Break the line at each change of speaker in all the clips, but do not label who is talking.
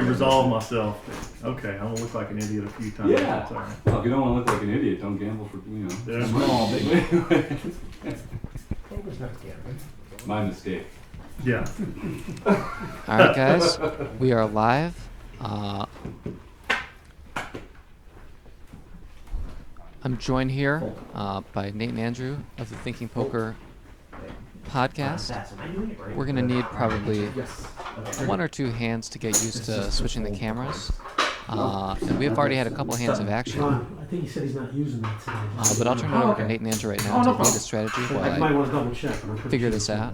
resolve myself. Okay, I'm gonna look like an idiot a few times.
Yeah.
That's all right.
Well, if you don't want to look like an idiot, don't gamble for,
Yeah.
Small, big.
Poker's not gambling.
My mistake.
Yeah.
All right, guys, we are live. I'm joined here by Nate and Andrew of the Thinking Poker podcast. We're going to need probably one or two hands to get used to switching the cameras. And we've already had a couple hands of action.
I think he said he's not using that today.
But I'll turn it over to Nate and Andrew right now to give the strategy
I
while
might
I
want to double check.
figure this out.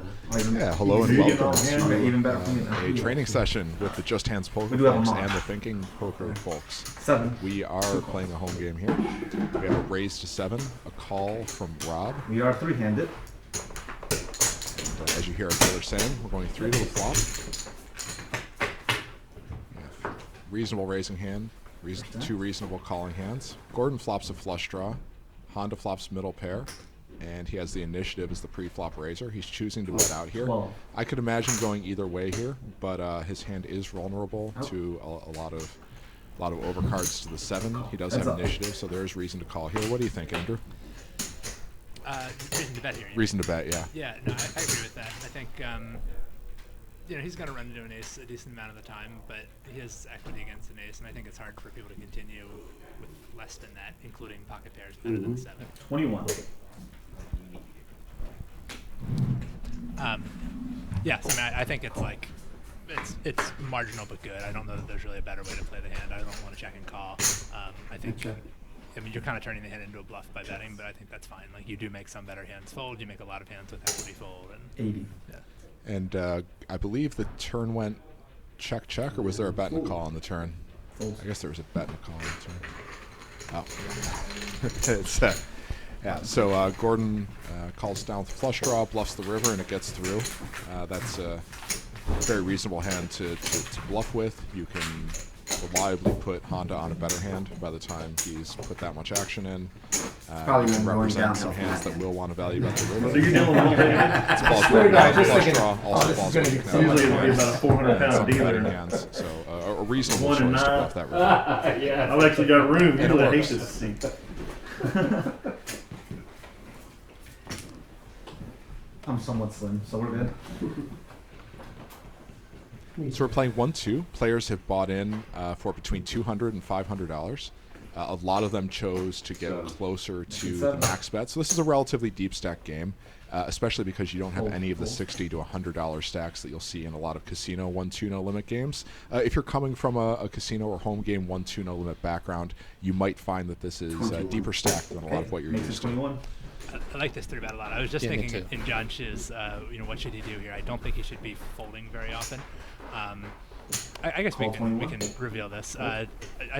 Yeah, hello and welcome to
Even better for me.
a training session with the Just Hands Poker
We do have a
folks
mock.
and the Thinking Poker folks.
7.
We are playing a home game here. We have a raise to 7, a call from Rob.
We are 3-handed.
As you hear our dealer saying, we're going 3 to the flop. Reasonable raising hand, 2 reasonable calling hands. Gordon flops a flush draw. Honda flops middle pair. And he has the initiative as the pre-flop raiser. He's choosing to bet out here. I could imagine going either way here, but his hand is vulnerable to a lot of overcards to the 7. He does have initiative, so there is reason to call here. What do you think, Andrew?
Reason to bet here.
Reason to bet, yeah.
Yeah, no, I agree with that. I think he's going to run into an ace a decent amount of the time, but he has equity against an ace, and I think it's hard for people to continue with less than that, including pocket pairs better than 7.
21.
Yeah, so I think it's like it's marginal but good. I don't know that there's really a better way to play the hand. I don't want to check and call. I think. I mean, you're kind of turning the hand into a bluff by betting, but I think that's fine. Like, you do make some better hands fold. You make a lot of hands with equity fold. And
80.
Yeah.
And I believe the turn went check, or was there a bet and a call on the turn?
Fold.
I guess there was a bet and a call on the turn. Oh. It's, yeah, so Gordon calls down with the flush draw, bluffs the river, and it gets through. That's a very reasonable hand to bluff with. You can reliably put Honda on a better hand by the time he's put that much action in.
Probably
can
going
represent some
downhill.
hands that will want to value bet the river.
So you're dealing with
It's plausible. Flush draw, also plausible. You can have
usually
better
it'll be about a 400-pound
some better
dealer.
hands. So a reasonable
1
choice
and
to
9.
bluff that river.
I've actually got room.
And it
Usually I hate
works.
this seat.
I'm somewhat slim, so we're good.
So we're playing 1-2. Players have bought in for between $200 and $500. A lot of them chose to get closer to the max bet. So this is a relatively deep stack game, especially because you don't have any of the $60 to $100 stacks that you'll see in a lot of casino 1-2 no limit games. If you're coming from a casino or home game 1-2 no limit background, you might find that this is deeper stacked than a lot of what you're
Makes it
used to.
21.
I like this 3-bet a lot. I was just thinking in John's shoes, what should he do here? I don't think he should be folding very often. I guess we can reveal this. I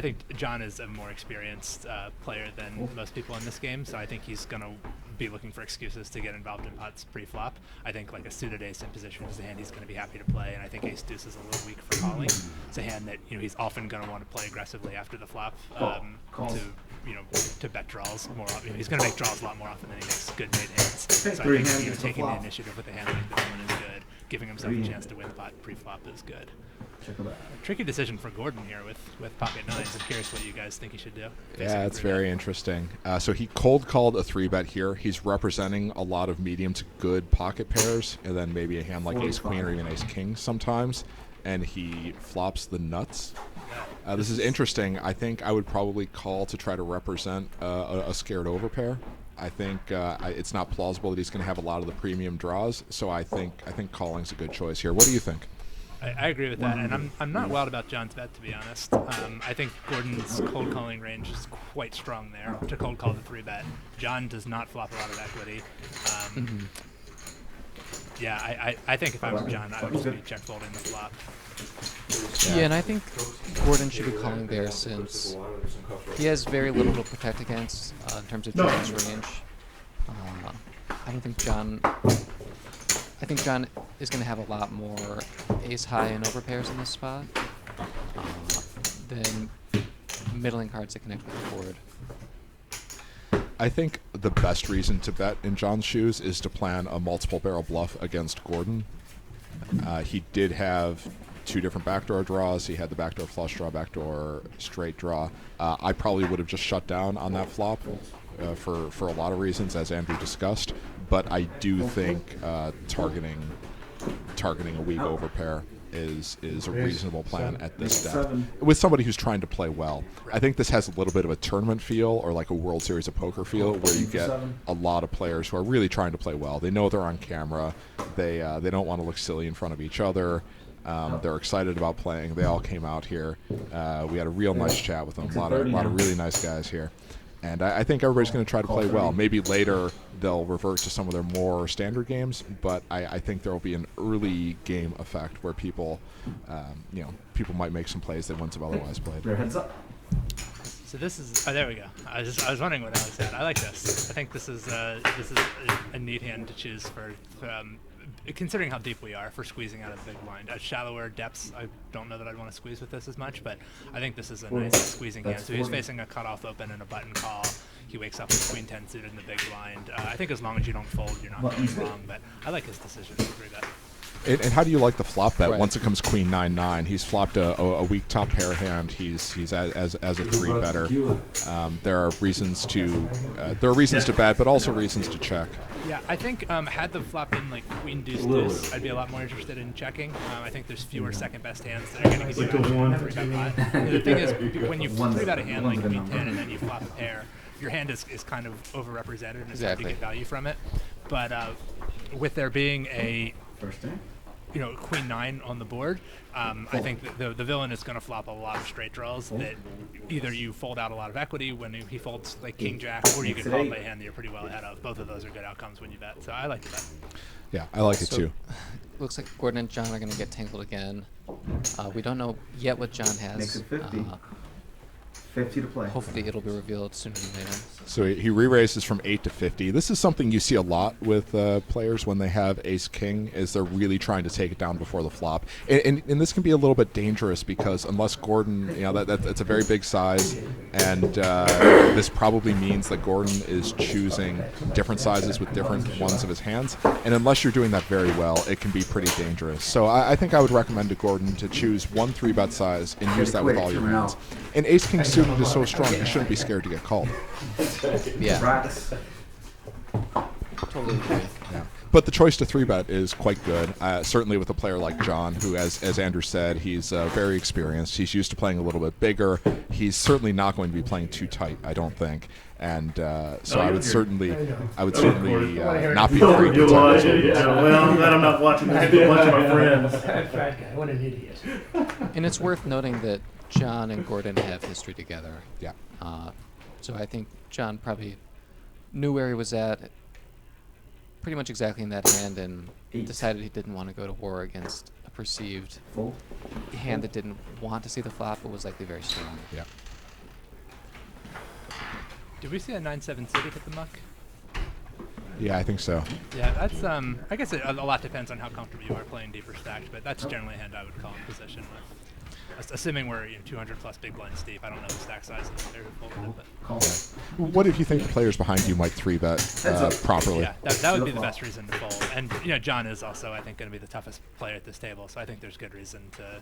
think John is a more experienced player than most people in this game, so I think he's going to be looking for excuses to get involved in pots pre-flop. I think like a suited ace in position is a hand he's going to be happy to play, and I think ace deuce is a little weak for calling. It's a hand that he's often going to want to play aggressively after the flop to bet draws more. He's going to make draws a lot more often than he makes good made hands. So I think taking the initiative with a hand like this one is good. Giving himself a chance to win the pot pre-flop is good. Tricky decision for Gordon here with pocket nines. I'm curious what you guys think he should do.
Yeah, it's very interesting. So he cold called a 3-bet here. He's representing a lot of medium to good pocket pairs, and then maybe a hand like ace queen or even ace king sometimes, and he flops the nuts. This is interesting. I think I would probably call to try to represent a scared overpair. I think it's not plausible that he's going to have a lot of the premium draws, so I think calling's a good choice here. What do you think?
I agree with that, and I'm not wild about John's bet, to be honest. I think Gordon's cold calling range is quite strong there to cold call the 3-bet. John does not flop a lot of equity. Yeah, I think if I were John, I would just be check folding the flop.
Yeah, and I think Gordon should be calling there since he has very little to protect against in terms of John's range. I don't think John. I think John is going to have a lot more ace high and overpairs in this spot than middling cards that connect with the board.
I think the best reason to bet in John's shoes is to plan a multiple barrel bluff against Gordon. He did have two different backdoor draws. He had the backdoor flush draw, backdoor straight draw. I probably would have just shut down on that flop for a lot of reasons, as Andrew discussed. But I do think targeting a weak overpair is a reasonable plan at this depth with somebody who's trying to play well. I think this has a little bit of a tournament feel, or like a World Series of Poker feel, where you get a lot of players who are really trying to play well. They know they're on camera. They don't want to look silly in front of each other. They're excited about playing. They all came out here. We had a real nice chat with them. A lot of really nice guys here. And I think everybody's going to try to play well. Maybe later they'll revert to some of their more standard games, but I think there will be an early game effect where people, people might make some plays they wouldn't have otherwise played.
Your heads up.
So this is there we go. I was wondering what Alex had. I like this. I think this is a neat hand to choose for. Considering how deep we are for squeezing out of the big blind. At shallower depths, I don't know that I'd want to squeeze with this as much, but I think this is a nice squeezing hand. So he's facing a cutoff open and a button call. He wakes up with queen 10 suited in the big blind. I think as long as you don't fold, you're not going wrong, but I like his decision to agree that.
And how do you like the flop bet? Once it comes queen 9-9, he's flopped a weak top pair hand. He's as a three better. There are reasons to bet, but also reasons to check.
Yeah, I think had the flop been like queen deuce deuce, I'd be a lot more interested in checking. I think there's fewer second best hands that are going to give you a three bet pot. The thing is, when you three bet a hand like queen 10 and then you flop a pair, your hand is kind of overrepresented and it's hard to get value from it. But with there being a queen 9 on the board, I think that the villain is going to flop a lot of straight draws that either you fold out a lot of equity when he folds like king jack, or you can call play a hand that you're pretty well ahead of. Both of those are good outcomes when you bet. So I like the bet.
Yeah, I like it too.
Looks like Gordon and John are going to get tangled again. We don't know yet what John has.
Makes it 50. 50 to play.
Hopefully it'll be revealed sooner than later.
So he re-raises from 8 to 50. This is something you see a lot with players when they have ace-king, is they're really trying to take it down before the flop. And this can be a little bit dangerous because unless Gordon, that's a very big size, and this probably means that Gordon is choosing different sizes with different ones of his hands. And unless you're doing that very well, it can be pretty dangerous. So I think I would recommend to Gordon to choose one 3-bet size and use that with all your hands. And ace-king suited is so strong, you shouldn't be scared to get called.
Yeah. Totally agree.
Yeah. But the choice to 3-bet is quite good, certainly with a player like John, who, as Andrew said, he's very experienced. He's used to playing a little bit bigger. He's certainly not going to be playing too tight, I don't think. And so I would certainly not be afraid to tell him.
Well, I'm glad I'm not watching this with a bunch of my friends.
That fat guy, what an idiot.
And it's worth noting that John and Gordon have history together.
Yeah.
So I think John probably knew where he was at pretty much exactly in that hand and decided he didn't want to go to war against a perceived hand that didn't want to see the flop but was likely very strong.
Yeah.
Did we see a 9-7 suited hit the muck?
Yeah, I think so.
Yeah, that's I guess a lot depends on how comfortable you are playing deeper stacked, but that's generally a hand I would call in position with. Assuming we're 200 plus big blinds deep, I don't know the stack size of the player who folded it, but
What if you think the players behind you might 3-bet properly?
yeah, that would be the best reason to fold. And John is also, I think, going to be the toughest player at this table, so I think there's good reason to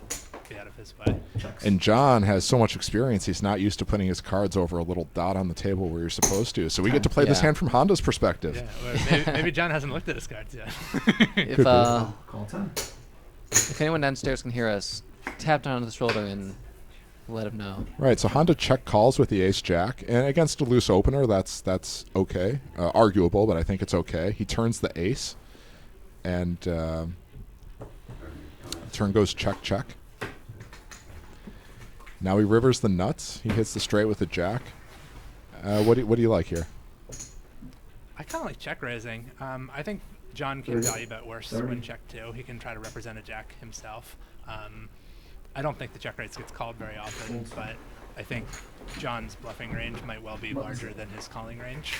be out of his way.
And John has so much experience, he's not used to putting his cards over a little dot on the table where you're supposed to. So we get to play this hand from Honda's perspective.
Yeah, maybe John hasn't looked at his cards yet.
If
Call time.
if anyone downstairs can hear us, tap down on the shoulder and let him know.
Right, so Honda check calls with the ace-jack, and against a loose opener, that's okay. Arguable, but I think it's okay. He turns the ace, and turn goes check. Now he rivers the nuts. He hits the straight with the jack. What do you like here?
I kind of like check raising. I think John can value bet worse when check too. He can try to represent a jack himself. I don't think the check raise gets called very often, but I think John's bluffing range might well be larger than his calling range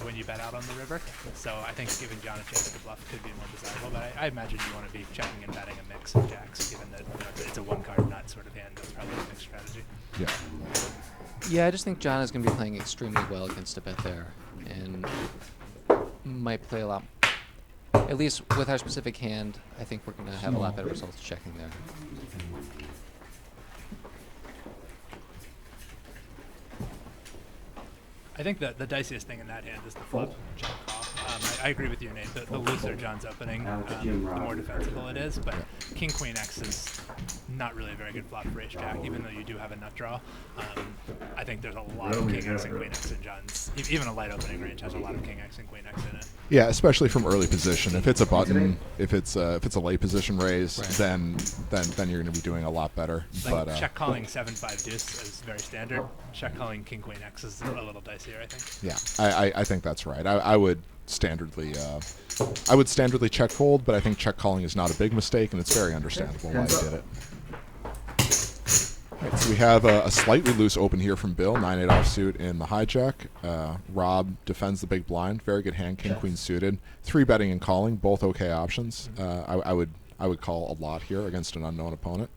when you bet out on the river. So I think giving John a chance to bluff could be more desirable, but I imagine you want to be checking and betting a mix of jacks, given that it's a one-card nut sort of hand. That's probably a mixed strategy.
Yeah.
Yeah, I just think John is going to be playing extremely well against a bet there, and might play a lot. At least with our specific hand, I think we're going to have a lot better results checking there.
I think the diciest thing in that hand is the flop check call. I agree with you, Nate. The looser John's opening, the more defensible it is. But King Queen X is not really a very good flop for Ace Jack, even though you do have a nut draw. I think there's a lot of King X and Queen X in John's. Even a light opening range has a lot of King X and Queen X in it.
Yeah, especially from early position. If it's a button, if it's a late position raise, then you're going to be doing a lot better.
Like
but
check calling 7-5 deuce is very standard. Check calling King Queen X is a little dicier, I think.
Yeah, I think that's right. I would standardly check fold, but I think check calling is not a big mistake, and it's very understandable why he did it. All right, so we have a slightly loose open here from Bill, 9-8 offsuit in the hijack. Rob defends the big blind, very good hand, King Queen suited. 3-betting and calling, both okay options. I would call a lot here against an unknown opponent.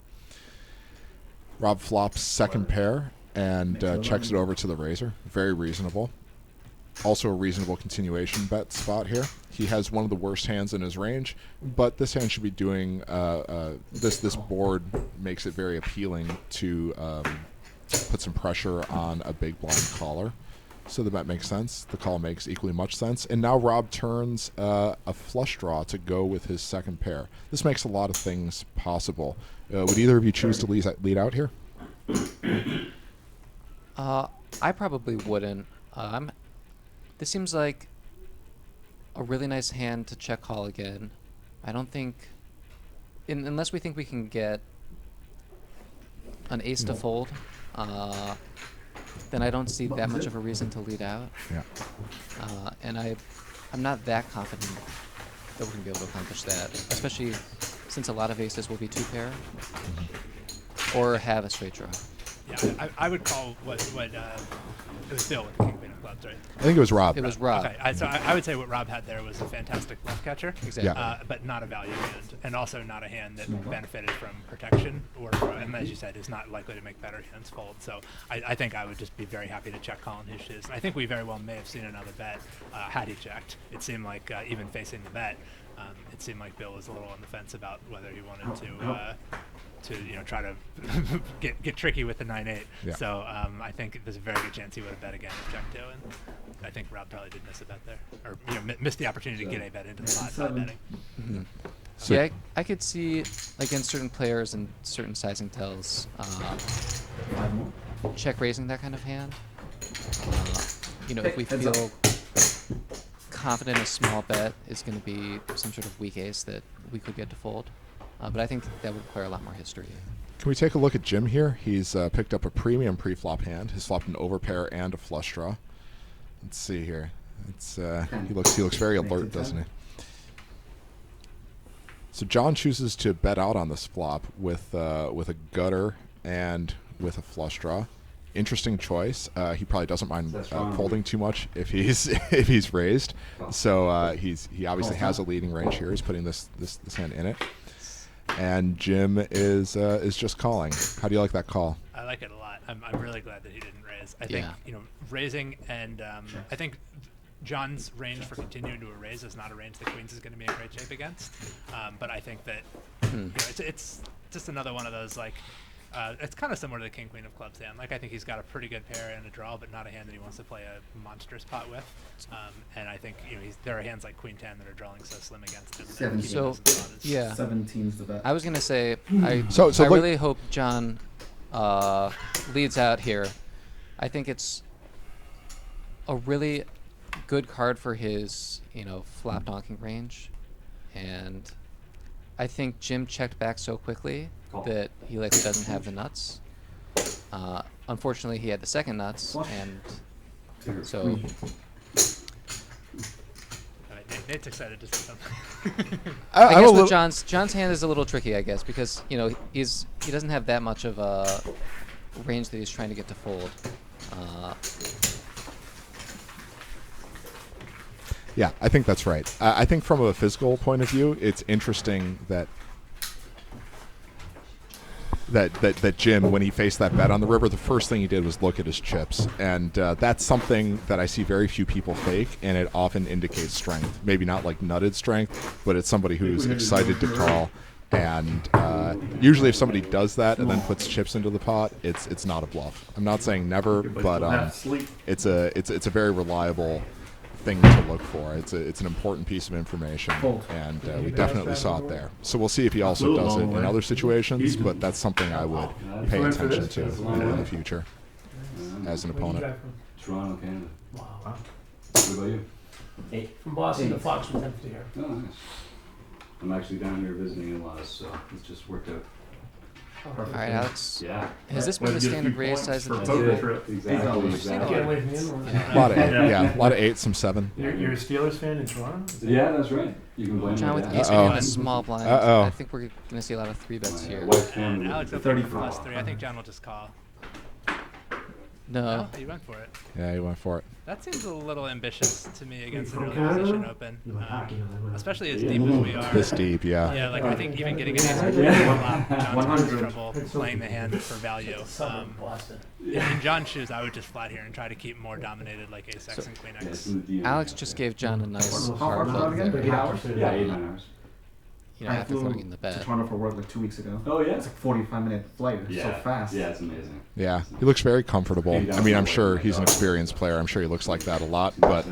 Rob flops second pair and checks it over to the razor, very reasonable. Also a reasonable continuation bet spot here. He has one of the worst hands in his range, but this hand should be doing this board makes it very appealing to put some pressure on a big blind caller. So the bet makes sense. The call makes equally much sense. And now Rob turns a flush draw to go with his second pair. This makes a lot of things possible. Would either of you choose to lead out here?
I probably wouldn't. This seems like a really nice hand to check call again. I don't think, unless we think we can get an ace to fold, then I don't see that much of a reason to lead out.
Yeah.
And I'm not that confident that we're going to be able to accomplish that, especially since a lot of aces will be 2-pair or have a straight draw.
Yeah, I would call what it was Bill with the King Queen of Clubs, right?
I think it was Rob.
It was Rob.
Okay, so I would say what Rob had there was a fantastic bluff catcher,
Exactly.
Yeah.
but not a value hand, and also not a hand that benefited from protection, and as you said, is not likely to make better hands fold. So I think I would just be very happy to check call in his shoes. I think we very well may have seen another bet had he checked. It seemed like even facing the bet, it seemed like Bill was a little on the fence about whether he wanted to try to get tricky with the 9-8.
Yeah.
So I think there's a very good chance he would have bet again if checked too, and I think Rob probably did miss a bet there, or missed the opportunity to get a bet into the pot by betting.
So
Yeah, I could see against certain players and certain sizing tells, check raising that kind of hand. If we feel confident a small bet is going to be some sort of weak ace that we could get to fold. But I think that would require a lot more history.
Can we take a look at Jim here? He's picked up a premium pre-flop hand. He's flopped an overpair and a flush draw. Let's see here. It's he looks very alert, doesn't he? So John chooses to bet out on this flop with a gutter and with a flush draw. Interesting choice. He probably doesn't mind folding too much if he's raised. So he obviously has a leading range here. He's putting this hand in it. And Jim is just calling. How do you like that call?
I like it a lot. I'm really glad that he didn't raise. I think raising, and I think John's range for continuing to a raise is not a range that Queens is going to be in great shape against. But I think that it's just another one of those it's kind of similar to the King Queen of Clubs hand. I think he's got a pretty good pair and a draw, but not a hand that he wants to play a monstrous pot with. And I think there are hands like Queen 10 that are drawing so slim against him.
17's the bet.
I was gonna say I
So
really hope John leads out here. I think it's a really good card for his flop donking range, and I think Jim checked back so quickly that he likely doesn't have the nuts. Unfortunately, he had the second nuts, and so.
Nate's excited to see something.
I guess with John's hand is a little tricky, I guess, because he doesn't have that much of a range that he's trying to get to fold.
Yeah, I think that's right. I think from a physical point of view, it's interesting that Jim, when he faced that bet on the river, the first thing he did was look at his chips. And that's something that I see very few people fake, and it often indicates strength. Maybe not like nutted strength, but it's somebody who's excited to call And usually, if somebody does that and then puts chips into the pot, it's not a bluff. I'm not saying never, but it's a very reliable thing to look for. It's an important piece of information, and we definitely saw it there. So we'll see if he also does it in other situations, but that's something I would pay attention to in the future as an opponent.
Toronto, Canada.
Wow.
What about you?
8. From Boston to Foxwoods empty here.
Oh, nice. I'm actually down here visiting in-laws, so it's just worked out.
All right, Alex.
Yeah.
Has this been the standard raise size of the
poker
table?
trip.
Exactly.
Get away from the in-laws.
A lot of 8, yeah, a lot of 8s, some 7.
You're a Steelers fan in Toronto?
Yeah, that's right. You can blame
John,
me.
with ace king in the small blind,
Uh-oh.
I think we're going to see a lot of 3-bets here.
And Alex opened for +3. I think John will just call.
No.
Oh, he went for it.
Yeah, he went for it.
That seems a little ambitious to me against an early position open, especially as deep as we are.
This deep, yeah.
Yeah, like I think even getting an ace flop, John's having trouble playing the hand for value. In John's shoes, I would just flat here and try to keep more dominated like ace x and queen x.
Alex just gave John a nice hard look there.
8 hours?
Yeah, 8 9 hours.
You know, after throwing in the
to
bet.
Toronto for work like 2 weeks ago.
Oh yeah.
It's like 45-minute flight. It's so fast.
Yeah, it's amazing.
Yeah, he looks very comfortable. I mean, I'm sure he's an experienced player. I'm sure he looks like that a lot, but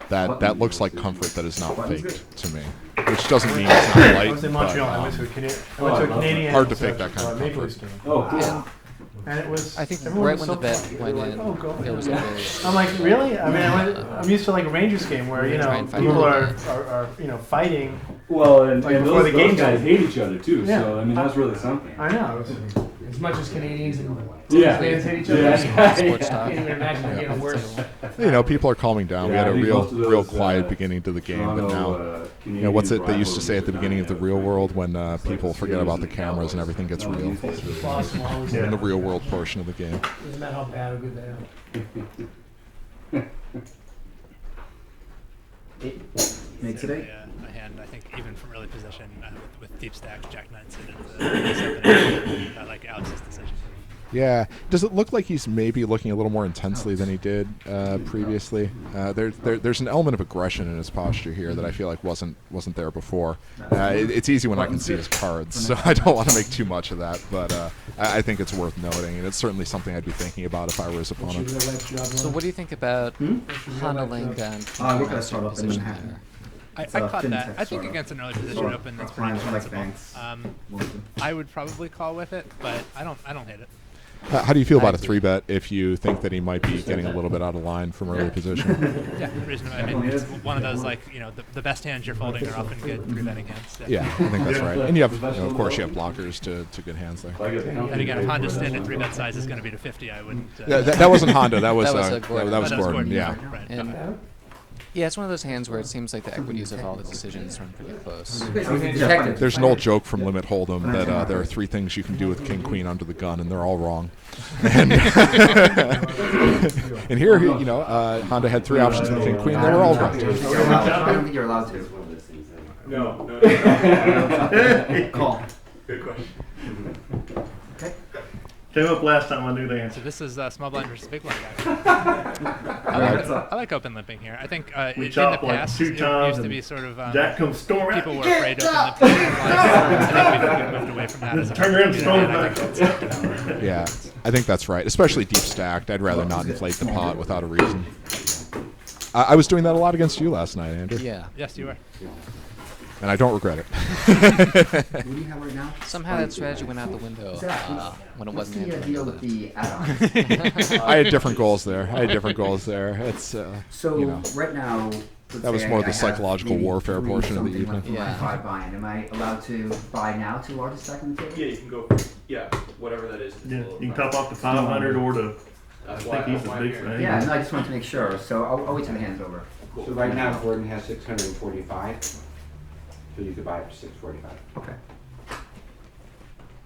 that looks like comfort that is not faked to me. Which doesn't mean it's not light.
I was in Montreal. I went to a Canadian.
Hard to fake that kind of
Maple
comfort.
Leafs game.
Oh, cool.
And
And it was.
I think
everyone
right
was
when the
so
bet went in,
oh, go
there was a very...
I'm like, really? I mean, I'm used to like a Rangers game where you
Try
know
and fight
people
over
are you know fighting.
Well, and,
Like
and
before
those,
the game
those guys
started.
hate each other too.
Yeah.
So I mean, that's really something.
I know. As much as Canadians and
Yeah.
fans hate each other.
Yeah.
Sports talk.
I can't even imagine it getting worse.
You know, people are calming down. We
Yeah,
had a
I think
real
most of those,
real quiet beginning to the game, but now, you know, what's it they used to say at the beginning of the real world when people forget about the cameras and everything gets real?
Boston always
In the real world portion of the game.
doesn't matter how bad or good they are.
Makes it 8.
A hand, I think, even from early position with deep stacks, Jack 9 suited into the like Alex's decision.
Yeah. Does it look like he's maybe looking a little more intensely than he did previously? There's an element of aggression in his posture here that I feel like wasn't there before. It's easy when I can see his cards, so I don't want to make too much of that. But I think it's worth noting, and it's certainly something I'd be thinking about if I were his opponent.
So what do you think about Honda laying down
We're gonna start up in
position
Manhattan.
there?
I
It's a
caught
fintech
that. I think
startup.
against an early position open, that's pretty
Clients like
defensible.
banks.
I would probably call with it, but I don't hate it.
How do you feel
I
about a
agree.
3-bet if you think that he might be getting a little bit out of line from early position?
Yeah, reasonable. I mean, it's one of those like the best hands you're folding are often good 3-betting hands.
Yeah, I think that's right. And you have, of course, you have blockers to good hands there.
And again, if Honda's standard 3-bet size is going to be to 50, I wouldn't.
Yeah, that wasn't Honda. That was
Gordon.
that was Gordon. Yeah.
Right.
And yeah, it's one of those hands where it seems like the equities of all the decisions run pretty close.
There's an old joke from Limit Hold'em that there are 3 things you can do with King Queen under the gun, and they're all wrong. And, and here, you know, Honda had 3 options with King Queen. They were all right.
I don't think you're allowed to.
No.
Call.
Good question. Came up last time, I knew the
So
answer.
this is small blind versus big blind. I like open limping here. I think in the
chopped like
past
2
it
times
used to
and
be sort of
Jack comes storming
people
out.
were afraid to open limping. I think we've moved away from that. As a
Turn around and storm
I
back.
think that's
Yeah, I think that's right. Especially deep stacked. I'd rather not inflate the pot without a reason. I was doing that a lot against you last night, Andrew.
Yeah.
Yes, you are.
And I don't regret it.
What do you have right now?
Somehow that strategy went out the window when it wasn't
What's the deal with
implemented.
the add-ons?
I had different goals there. It's,
So
you know.
right now,
That was more the psychological warfare portion of the
evening.
evening.
Yeah.
Five buying. Am I allowed to buy now to largest stack on the table?
Yeah, you can go. Yeah, whatever that is.
Yeah, you can top off to 500 or to. I think he's a big fan.
Yeah, no, I just wanted to make sure. So I'll wait till the hand's over.
So right now Gordon has 645, so you could buy it for 645.
Okay.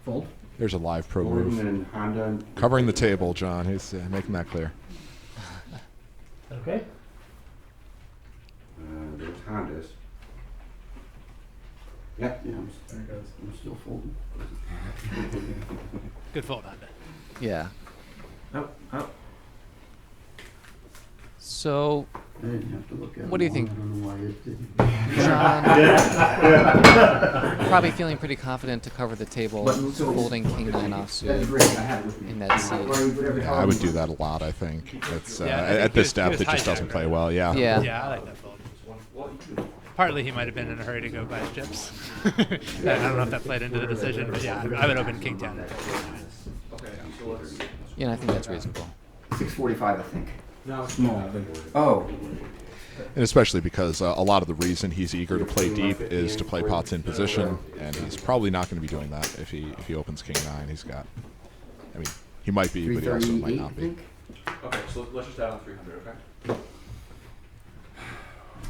Fold.
There's a live pro
Gordon
move.
and Honda.
Covering the table, John. He's making that clear.
Okay.
There's Honda's. Yep. Yeah, I'm still folding.
Good fold, Honda.
Yeah.
Oh.
So,
I didn't have to look at
what do you
them
think?
all. I don't know why it didn't.
John, probably feeling pretty confident to cover the table, folding king nine
That'd be
offsuit
great. I have it with me.
in that seat.
Yeah, I would do that a lot. I think it's
Yeah, I think
at
he
this
was
step it just
hijacked,
doesn't play
right?
well. Yeah.
Yeah.
Yeah, I like that fold. Partly he might have been in a hurry to go buy his chips. I don't know if that played into the decision, but yeah, I would open king 10.
Yeah, and I think that's reasonable.
645, I think.
Small.
Oh,
And especially because a lot of the reason he's eager to play deep is to play pots in position, and he's probably not going to be doing that if he opens king nine. He's got, I mean, he might be, but he also might
338, I
not be.
think.
Okay, so let's just add on 300, okay?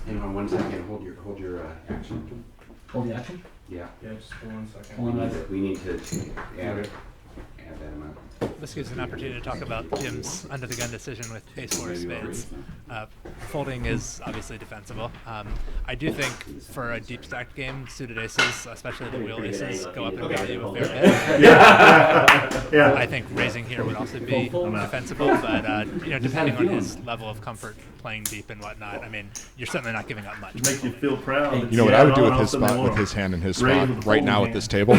Hang on 1 second, hold your action.
Hold the action?
Yeah.
Yeah, just 1 second.
Hold on.
We need to add that amount.
This gives an opportunity to talk about Jim's under the gun decision with ace four of spades. Folding is obviously defensible. I do think for a deep stacked game, suited aces, especially the wheel aces, go up in value a fair bit.
Yeah.
I think raising here would also be defensible, but depending on his level of comfort playing deep and whatnot, I mean, you're certainly not giving up much.
It makes you feel proud.
You know what I would do with his spot, with his hand in his spot right now at this table?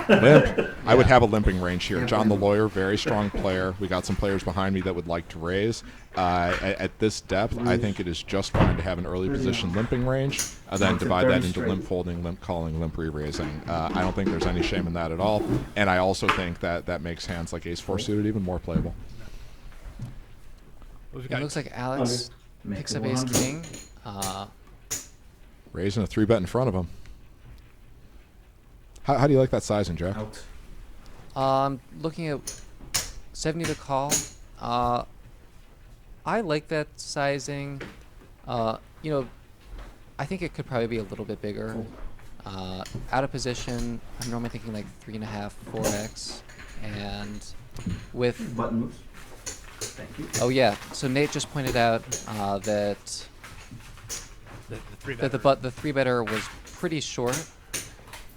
Limp. I would have a limping range here. John the lawyer, very strong player. We got some players behind me that would like to raise. At this depth, I think it is just fine to have an early position limping range, then divide that into limp folding, limp calling, limp re-raising. I don't think there's any shame in that at all. And I also think that that makes hands like ace-4 suited even more playable.
We've
It
got
looks like Alex picks up ace king.
Raising a 3-bet in front of him. How do you like that sizing, Jack?
Looking at 70 to call. I like that sizing. I think it could probably be a little bit bigger. Out of position, I'm normally thinking like 3.5, 4x, and with
button moves. Thank you.
oh yeah. So Nate just pointed out that
the three
the three better was pretty short.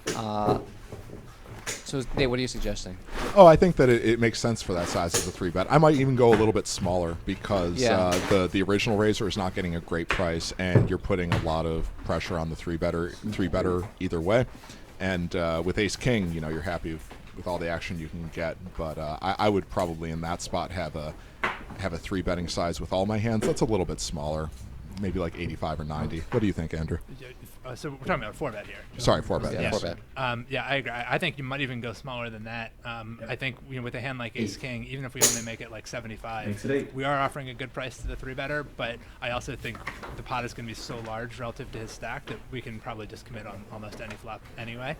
So Nate, what are you suggesting?
Oh, I think that it makes sense for that size as a 3-bet. I might even go a little bit smaller because the original raiser is not getting a great price, and you're putting a lot of pressure on the 3-better either way. And with ace king, you're happy with all the action you can get. But I would probably in that spot have a 3-betting size with all my hands. That's a little bit smaller, maybe like 85 or 90. What do you think, Andrew?
So we're talking about 4-bet here.
Sorry, 4-bet.
Yeah,
Yes.
4-bet.
Yeah, I agree. I think you might even go smaller than that. I think with a hand like ace king, even if we only make it like 75,
Makes it 8.
we are offering a good price to the 3-better. But I also think the pot is going to be so large relative to his stack that we can probably just commit on almost any flop anyway.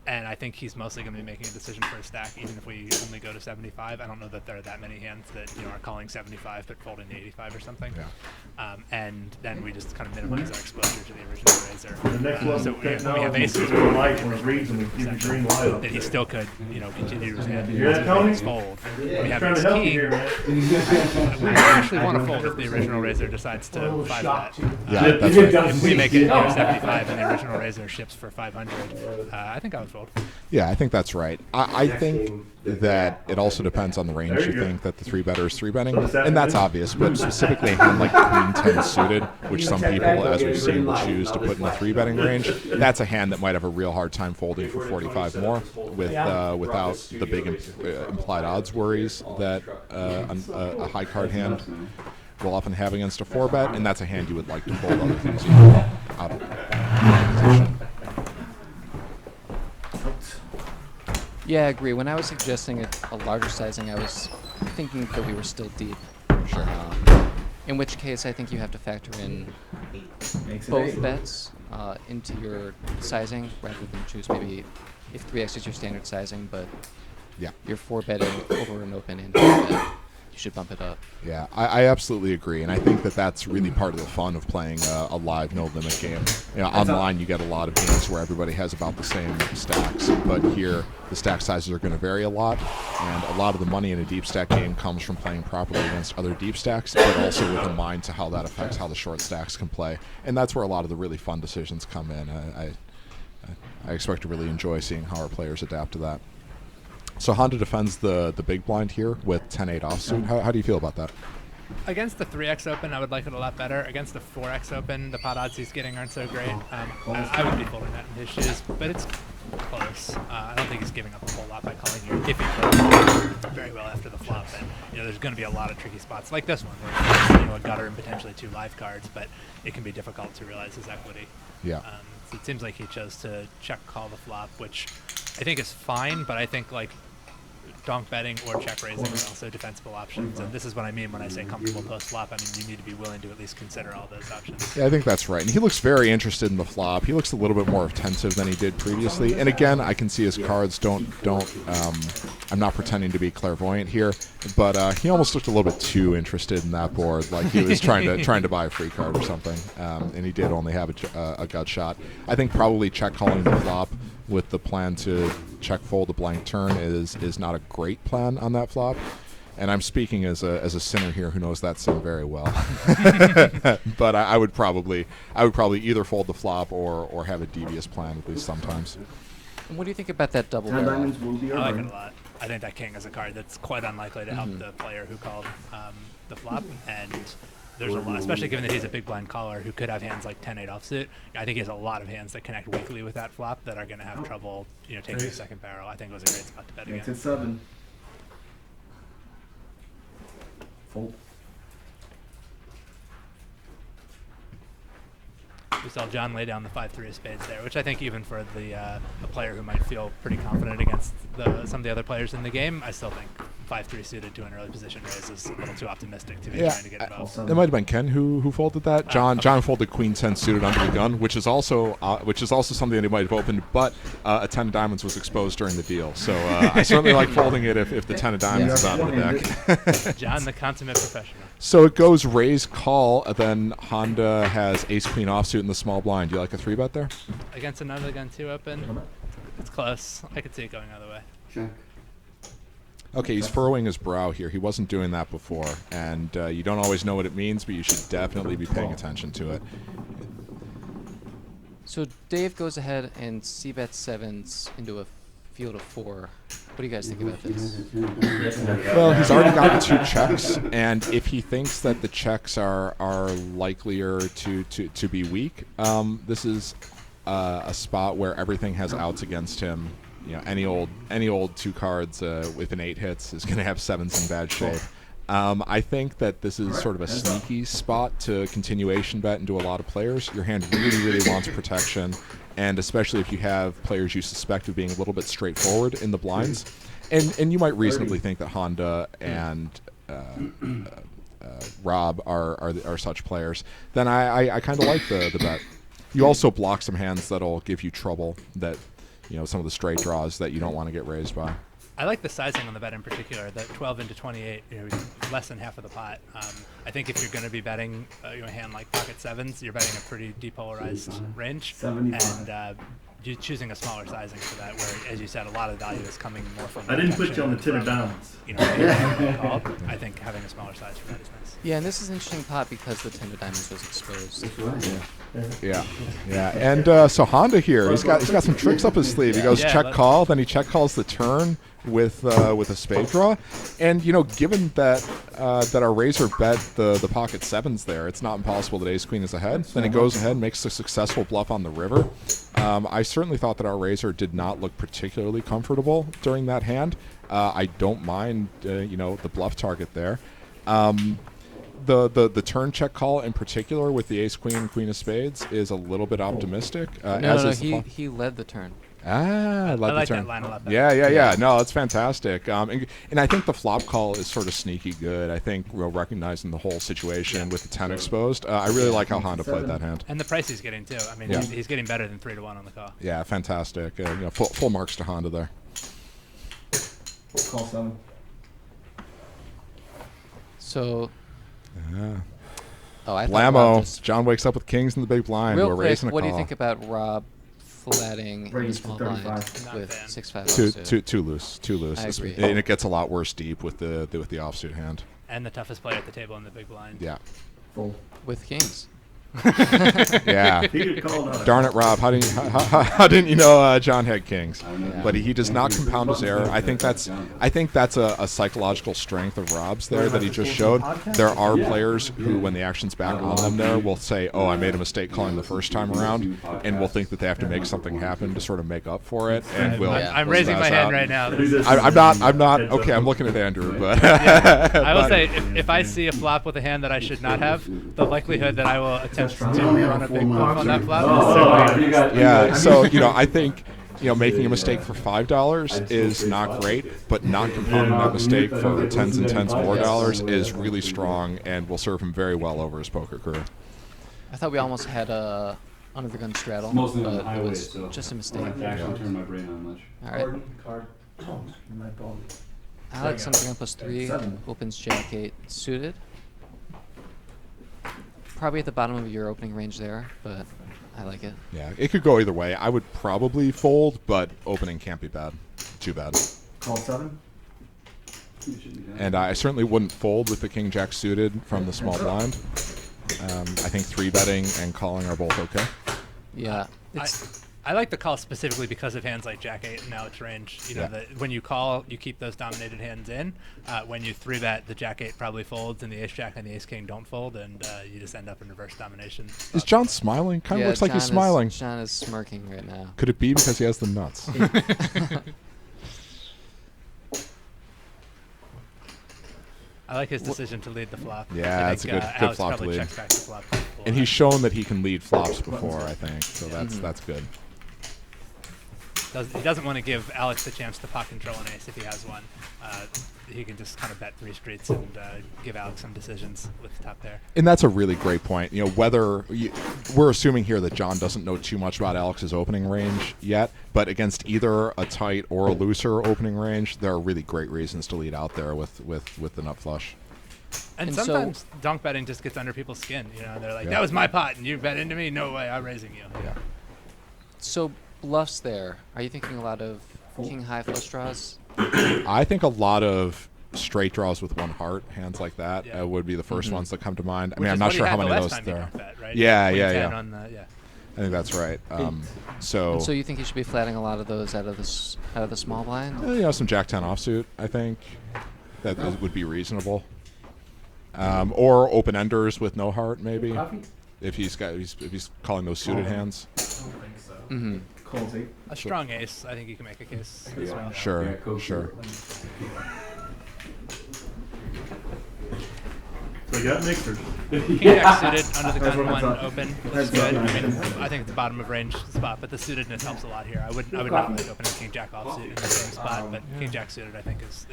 And I think he's mostly going to be making a decision for a stack, even if we only go to 75. I don't know that there are that many hands that are calling 75 but folding to 85 or something.
Yeah.
And then we just kind of minimize our exposure to the original raiser.
The next level
So
of
we have
technology is
aces
green light when it reads and we give you green light up
that he
there.
still could, continue to hand.
You hear that, Tony?
Fold. We have
Trying to
ace
help you
king.
here, man.
We actually want to fold if the original raiser decides to 5-bet.
Yeah, that's right.
If we make it 75 and the original raiser ships for 500, I think I would fold.
Yeah, I think that's right. I think that it also depends on the range you think that the 3-better is 3-betting, and that's obvious, but specifically a hand like Queen 10 suited, which some people, as we've seen, will choose to put in the 3-betting range, that's a hand that might have a real hard time folding for 45 more without the big implied odds worries that a high card hand will often have against a 4-bet, and that's a hand you would like to fold other things out of position.
Yeah, I agree. When I was suggesting a larger sizing, I was thinking that we were still deep.
Sure.
In which case, I think you have to factor in both bets into your sizing rather than choose maybe if 3x is your standard sizing, but you're 4-betting over an open and 4-bet. You should bump it up.
Yeah, I absolutely agree, and I think that that's really part of the fun of playing a live no-limit game. Online you get a lot of games where everybody has about the same stacks, but here the stack sizes are going to vary a lot, and a lot of the money in a deep stack game comes from playing properly against other deep stacks, but also with a mind to how that affects how the short stacks can play, and that's where a lot of the really fun decisions come in. I expect to really enjoy seeing how our players adapt to that. So Honda defends the big blind here with 10-8 offsuit. How do you feel about that?
Against the 3x open, I would like it a lot better. Against the 4x open, the pot odds he's getting aren't so great. I would be folding that in his shoes, but it's close. I don't think he's giving up a whole lot by calling here. If he plays very well after the flop, then there's going to be a lot of tricky spots like this one, where there's a gutter and potentially 2 live cards, but it can be difficult to realize his equity.
Yeah.
So it seems like he chose to check call the flop, which I think is fine, but I think like donk betting or check raising are also defensible options, and this is what I mean when I say comfortable post flop. I mean you need to be willing to at least consider all those options.
Yeah, I think that's right. And he looks very interested in the flop. He looks a little bit more attentive than he did previously. And again, I can see his cards don't. I'm not pretending to be clairvoyant here, but he almost looked a little bit too interested in that board, like he was trying to buy a free card or something. And he did only have a gut shot. I think probably check calling the flop with the plan to check fold a blank turn is not a great plan on that flop. And I'm speaking as a sinner here who knows that sin very well. But I would probably either fold the flop or have a devious plan at least sometimes.
And what do you think about that double barrel?
Diamonds will be
I like
over.
it a lot. I think that king is a card that's quite unlikely to help the player who called the flop, and there's a lot, especially given that he's a big blind caller who could have hands like 10-8 offsuit. I think he has a lot of hands that connect weakly with that flop that are going to have trouble, taking the second barrel. I think it was a great spot to bet
It's
again.
at 7. Fold.
We saw John lay down the 5-3 of spades there, which I think even for a player who might feel pretty confident against some of the other players in the game, I still think 5-3 suited to an early position raise is a little too optimistic to be trying to get involved.
It might have been Ken who folded that. John folded Queen 10 suited under the gun, which is also something that he might have opened, but a 10 of diamonds was exposed during the deal. So I certainly like folding it if the 10 of diamonds is out of the deck.
John, the consummate professional.
So it goes raise call, and then Honda has ace queen offsuit in the small blind. Do you like a 3-bet there?
Against an under the gun 2 open, it's close. I could see it going either way.
Check.
Okay, he's furrowing his brow here. He wasn't doing that before, and you don't always know what it means, but you should definitely be paying attention to it.
So Dave goes ahead and c-bet 7s into a field of 4. What do you guys think about this?
Well, he's already gotten 2 checks, and if he thinks that the checks are likelier to be weak, this is a spot where everything has outs against him. Any old 2 cards with an 8 hits is going to have 7s in bad shape. I think that this is sort of a sneaky spot to continuation bet into a lot of players. Your hand really, really wants protection, and especially if you have players you suspect of being a little bit straightforward in the blinds. And you might reasonably think that Honda and Rob are such players. Then I kind of like the bet. You also block some hands that'll give you trouble, that some of the straight draws that you don't want to get raised by.
I like the sizing on the bet in particular, that 12 into 28, less than half of the pot. I think if you're going to be betting a hand like pocket 7s, you're betting a pretty depolarized range.
75.
And you're choosing a smaller sizing for that, where, as you said, a lot of the value is coming more from
I didn't put you on the 10 of
from,
diamonds.
I think having a smaller size for that is nice.
Yeah, and this is an interesting pot because the 10 of diamonds was exposed.
Yeah. And so Honda here, he's got some tricks up his sleeve. He goes check call, then he check calls the turn with a spade draw, and given that our raiser bet the pocket 7s there, it's not impossible that ace queen is ahead. Then he goes ahead and makes a successful bluff on the river. I certainly thought that our raiser did not look particularly comfortable during that hand. I don't mind the bluff target there. The turn check call in particular with the ace queen queen of spades is a little bit optimistic.
He led the turn.
I
like
the turn.
that line a lot better.
Yeah. No, that's fantastic. And I think the flop call is sort of sneaky good. I think recognizing the whole situation with the 10 exposed. I really like how Honda played that hand.
And the price he's getting too. I mean, he's getting better than 3-1 on the call.
Yeah, fantastic. Full marks to Honda there.
Call 7.
So. I thought
Blammo. John wakes up with kings in the big blind.
Real
We're
quick,
raising a
what
call.
do you think about Rob flatting in the
Raise to
small blind
35.
with 6-5
Too loose.
I agree.
And it gets a lot worse deep with the offsuit hand.
And the toughest player at the table in the big blind.
Yeah.
Fold.
with kings?
Yeah.
He could call it out.
Darn it, Rob. How didn't you know John had kings?
I don't know.
But he does not compound his error. I think that's a psychological strength of Rob's there that he just showed. There are players who, when the action's back on them there, will say, oh, I made a mistake calling the first time around, and will think that they have to make something happen to sort of make up for it, and will.
I'm raising my hand right now.
I'm not. Okay, I'm looking at Andrew, but
I will say, if I see a flop with a hand that I should not have, the likelihood that I will attempt to run a big bluff on that flop is so weird.
yeah. So I think making a mistake for $5 is not great, but not compounding that mistake for tens and tens more dollars is really strong and will serve him very well over his poker career.
I thought we almost had a under the gun straddle,
Mostly on the
but it
highway,
was
so
just a
I
mistake.
don't have to actually turn my brain on much.
All right.
Card. Oh, my ball.
Alex, something on +3, opens Jack 8 suited. Probably at the bottom of your opening range there, but I like it.
Yeah, it could go either way. I would probably fold, but opening can't be bad. Too bad.
Call 7.
And I certainly wouldn't fold with the king jack suited from the small blind. I think 3-betting and calling are both okay.
Yeah.
I like the call specifically because of hands like Jack 8 and Alex range. That when you call, you keep those dominated hands in. When you 3-bet, the Jack 8 probably folds, and the Ace Jack and the Ace King don't fold, and you just end up in reverse domination.
Is John smiling? Kind of looks like he's
John
smiling.
John is smirking right now.
Could it be because he has the nuts?
I like his decision to lead the flop.
Yeah,
I
it's a
think,
good
Alex
flop to
probably
lead.
checks back the flop.
And he's shown that he can lead flops before, I think. So that's good.
He doesn't want to give Alex the chance to pot control an ace if he has one. He can just kind of bet 3 streets and give Alex some decisions with the top pair.
And that's a really great point. We're assuming here that John doesn't know too much about Alex's opening range yet, but against either a tight or a looser opening range, there are really great reasons to lead out there with the nut flush.
And sometimes donk betting just gets under people's skin. They're like, that was my pot, and you bet into me? No way, I'm raising you.
Yeah.
So bluffs there. Are you thinking a lot of king high flush draws?
I think a lot of straight draws with 1 heart, hands like that, would be the first ones that come to mind. I mean, I'm not sure how many of those there are.
Bet, right?
Yeah.
I
think that's right.
So you think you should be flatting a lot of those out of the small blind?
Some Jack 10 offsuit, I think. That would be reasonable. Or open enders with no heart, maybe. If he's calling those suited hands.
I don't think so.
Mm-hmm.
Calls 8.
A strong ace, I think you can make a case. as well.
Sure.
So you got mixers.
King Jack suited under the gun 1 open looks good. I mean, I think it's the bottom of range spot, but the suitedness helps a lot here. I would not like opening King Jack offsuit in the same spot, but King Jack suited I think is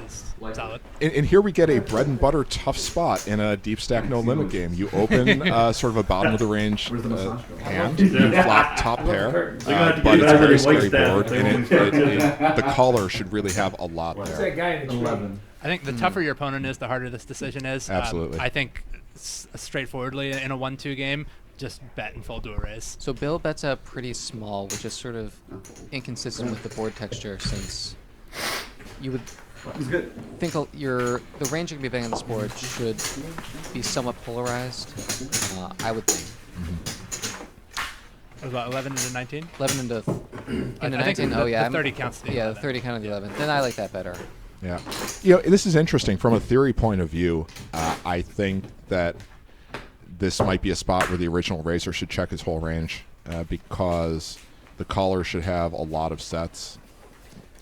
solid.
And here we get a bread and butter tough spot in a deep stack no limit game. You open sort of a bottom of the range hand, you flop top pair, but it's a very scary board, and the caller should really have a lot
What's
there.
that guy in the 11?
I think the tougher your opponent is, the harder this decision is.
Absolutely.
I think straightforwardly in a 1-2 game, just bet and fold to a raise.
So Bill bets a pretty small, which is sort of inconsistent with the board texture, since you would think the range you can be betting on this board should be somewhat polarized. I would think.
What about 11 into 19?
11 into
I
19.
think
Oh yeah,
the 30 counts.
Yeah, the 30 counted the 11. Then I like that better.
Yeah. This is interesting. From a theory point of view, I think that this might be a spot where the original raiser should check his whole range because the caller should have a lot of sets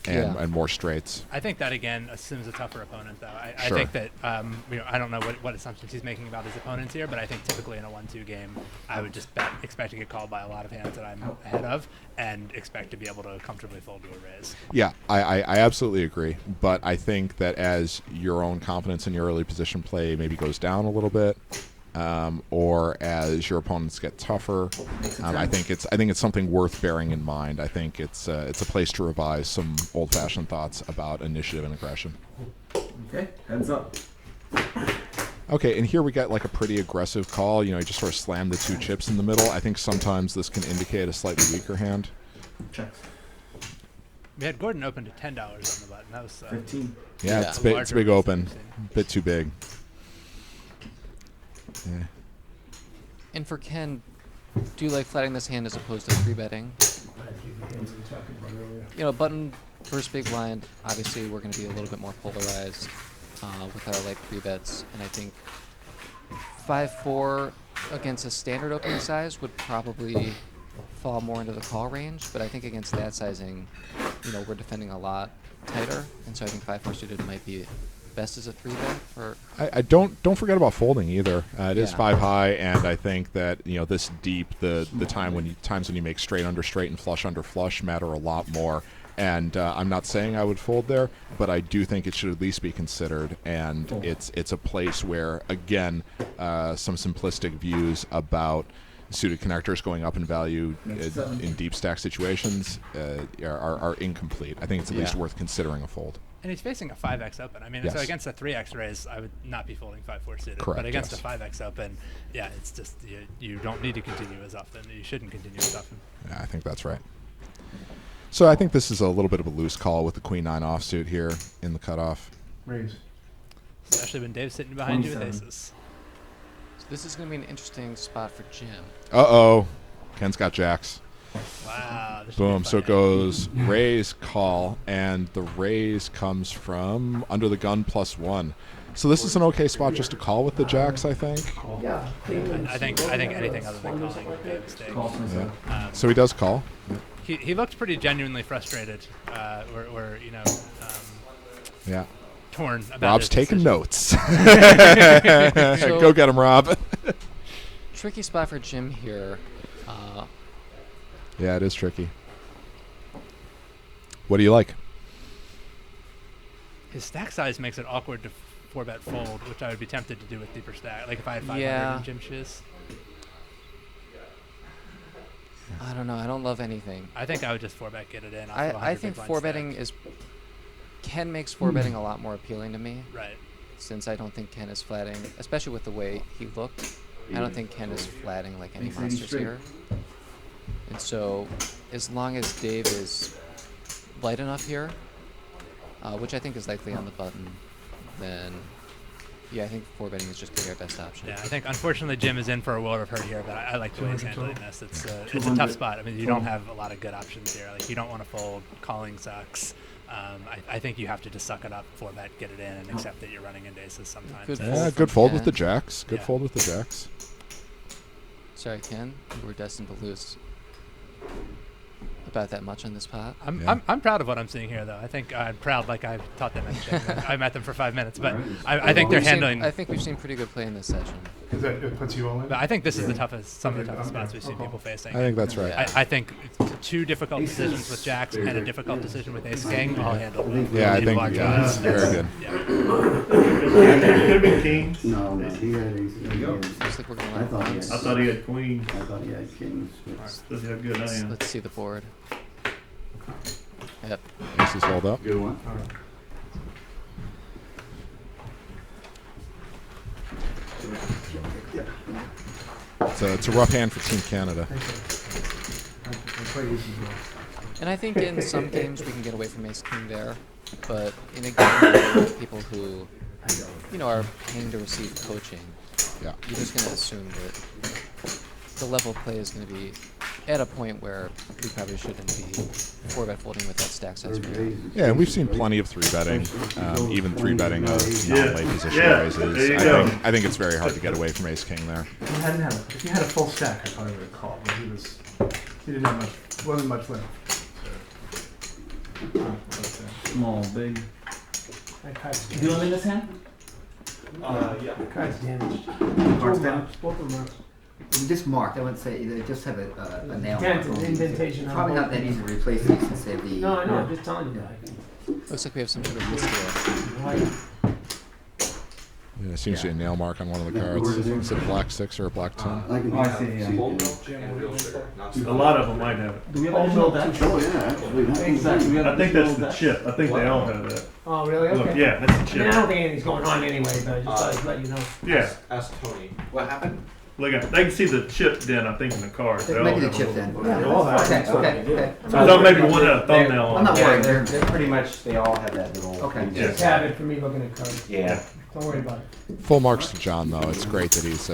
and more straights.
I think that, again, assumes a tougher opponent, though. I
Sure.
think that, I don't know what assumptions he's making about his opponents here, but I think typically in a 1-2 game, I would just expect to get called by a lot of hands that I'm ahead of and expect to be able to comfortably fold to a raise.
Yeah, I absolutely agree. But I think that as your own confidence in your early position play maybe goes down a little bit, or as your opponents get tougher, I think it's something worth bearing in mind. I think it's a place to revise some old-fashioned thoughts about initiative and aggression.
Okay, heads up.
Okay, and here we get like a pretty aggressive call. You just sort of slam the 2 chips in the middle. I think sometimes this can indicate a slightly weaker hand.
Checks.
We had Gordon open to $10 on the button. That was
15.
Yeah,
Yeah.
it's big. It's a big open.
Larger.
Bit too big. Yeah.
And for Ken, do you like flatting this hand as opposed to 3-betting? You know, button first big blind, obviously we're going to be a little bit more polarized with our like 3-bets, and I think 5-4 against a standard opening size would probably fall more into the call range, but I think against that sizing, you know, we're defending a lot tighter, and so I think 5-4 suited might be best as a 3-bet. Or
I don't forget about folding either. It is
Yeah.
5 high, and I think that this deep, the times when you make straight under straight and flush under flush matter a lot more. And I'm not saying I would fold there, but I do think it should at least be considered. And it's a place where, again, some simplistic views about suited connectors going up in value in deep stack situations are incomplete. I think it's at least worth considering a fold.
And he's facing a 5x open. I mean,
Yes.
so against a 3x raise, I would not be folding 5-4 suited.
Correct,
But against
yes.
a 5x open, yeah, it's just you don't need to continue as often. You shouldn't continue as often.
Yeah, I think that's right. So I think this is a little bit of a loose call with the Queen 9 offsuit here in the cutoff.
Raise.
Especially when Dave's sitting behind you with
27.
aces.
so this is going to be an interesting spot for Jim.
Uh-oh. Ken's got jacks.
Wow. this should be a
Boom.
fun
So it
hand.
goes raise, call, and the raise comes from under the gun +1. So this is an okay spot just to call with the jacks, I think.
Yeah.
I think anything other than calling would be a mistake.
Call to myself.
So he does call.
He looked pretty genuinely frustrated, or
Yeah.
torn about
Rob's
his
taking
decision.
notes. Go get him, Rob.
Tricky spot for Jim here.
Yeah, it is tricky. What do you like?
His stack size makes it awkward to 4-bet fold, which I would be tempted to do with deeper stack. Like if I had 500
Yeah.
in Jim shiz.
I don't know. I don't love anything.
I think I would just 4-bet get it in. off of a
I
100
think
big blind
4-betting
stack.
is... Ken makes 4-betting a lot more appealing to me,
Right.
since I don't think Ken is flatting, especially with the way he looked. I don't think Ken is flatting like any
Makes 80
monsters
straight.
here. And so, as long as Dave is light enough here, which I think is likely on the button, then yeah, I think 4-betting is just gonna be our best option.
Yeah, I think unfortunately Jim is in for a world of hurt here, but I like the way he's handling this. It's a
200.
tough spot. I mean, you don't have a lot of good options here. Like you don't want to fold. Calling sucks. I think you have to just suck it up, 4-bet, get it in, and accept that you're running into aces sometimes.
Good
And-
fold
Yeah,
from
good fold with
Ken.
the jacks. Good
Yeah.
fold with the jacks.
Sorry, Ken, we're destined to lose about that much on this pot.
Yeah.
I'm proud of what I'm seeing here, though. I think I'm proud, like I've taught them anything. I met them for 5 minutes, but I think they're handling.
I think we've seen pretty good play in this session.
Because it puts you all in.
But I think this is the toughest, some of the toughest spots we've seen people facing.
I think that's right.
Yeah.
I think 2 difficult decisions with jacks and a difficult decision with ace king, I'll handle.
Yeah, I
in
think
large
yeah,
odds.
very good.
Yeah.
Could have been kings.
No, he had aces.
Looks like we're gonna
I
let
thought he
once.
I thought he had queens.
I thought he had kings.
Does he have good hands?
Let's see the board. Yep.
Aces hold up.
Good one.
It's a rough hand for Team Canada.
And I think in some games we can get away from ace king there, but in a game with people who, are paying to receive coaching,
Yeah.
you're just going to assume that the level of play is going to be at a point where we probably shouldn't be 4-bet folding with that stack size.
Yeah, and we've seen plenty of 3-betting, even 3-betting of non-lay position
Yeah,
raises.
there you go.
I think it's very hard to get away from ace king there.
If you had a full stack, I probably would have called. But he didn't have much. Wasn't much left.
Small, big.
That guy's
Do you want me in this hand?
Yeah.
That guy's damaged.
Marks down?
Both of them are.
Just marked. I wouldn't say they just have a nail.
Dented,
mark.
indentation on
Probably
both.
not that easy to replace these since they have the.
No, I know. I'm just telling you that.
Looks like we have some sort of history.
Yeah, it seems to be a nail mark on one of the cards. Is it a black 6 or a black 10?
I can
Oh, I see, yeah.
Fold milk and real sugar, not
A lot of them might have it.
Do we have all that?
Oh, yeah, actually.
Exactly. We have
I think that's the
that.
chip. I think they all have that.
Oh, really?
Look,
Okay.
yeah, that's the
I mean, I
chip.
don't think anything's going on anyway, but I just thought I'd let you know.
Yeah.
Ask Tony.
What happened?
Look at, they can see the chip dent, I think, in the card. They all
Maybe the
have a
chip
little-
then.
They all have
Okay,
it.
okay.
I thought maybe one had a thumbnail
I'm
on
not
it.
worried.
They're pretty much, they all have that little.
Okay.
Yeah.
Just have it for me looking at cards.
Yeah.
Don't worry about it.
Full marks to John, though. It's great that he's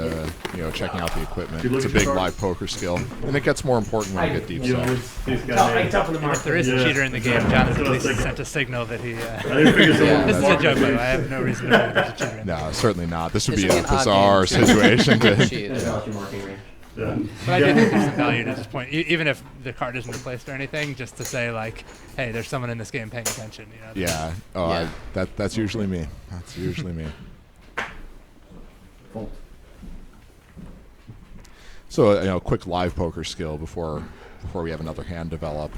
checking out the equipment.
Did you
It's a
look at
big
your
live poker skill, and it gets more important when you get deep
You know,
stuff.
he's
I
got
toughen the
And
mark.
if there is a
Yeah,
cheater in the game,
exactly.
John has
That's
at
what I was
least
thinking.
sent a signal that he.
I didn't figure someone
Yeah.
This is a
was
joke, by the way. I
marking
have no reason to believe there's a cheater in
No, certainly not. This would
This
be
would
a
be an odd
bizarre
game.
situation to.
Cheat.
That's all your marking range.
Yeah.
But I do think there's some value to this point, even if the card isn't replaced or anything, just to say like, hey, there's someone in this game paying attention. You know?
Yeah. Oh,
Yeah.
that's usually me. That's usually me.
Fold.
So, quick live poker skill before we have another hand develop.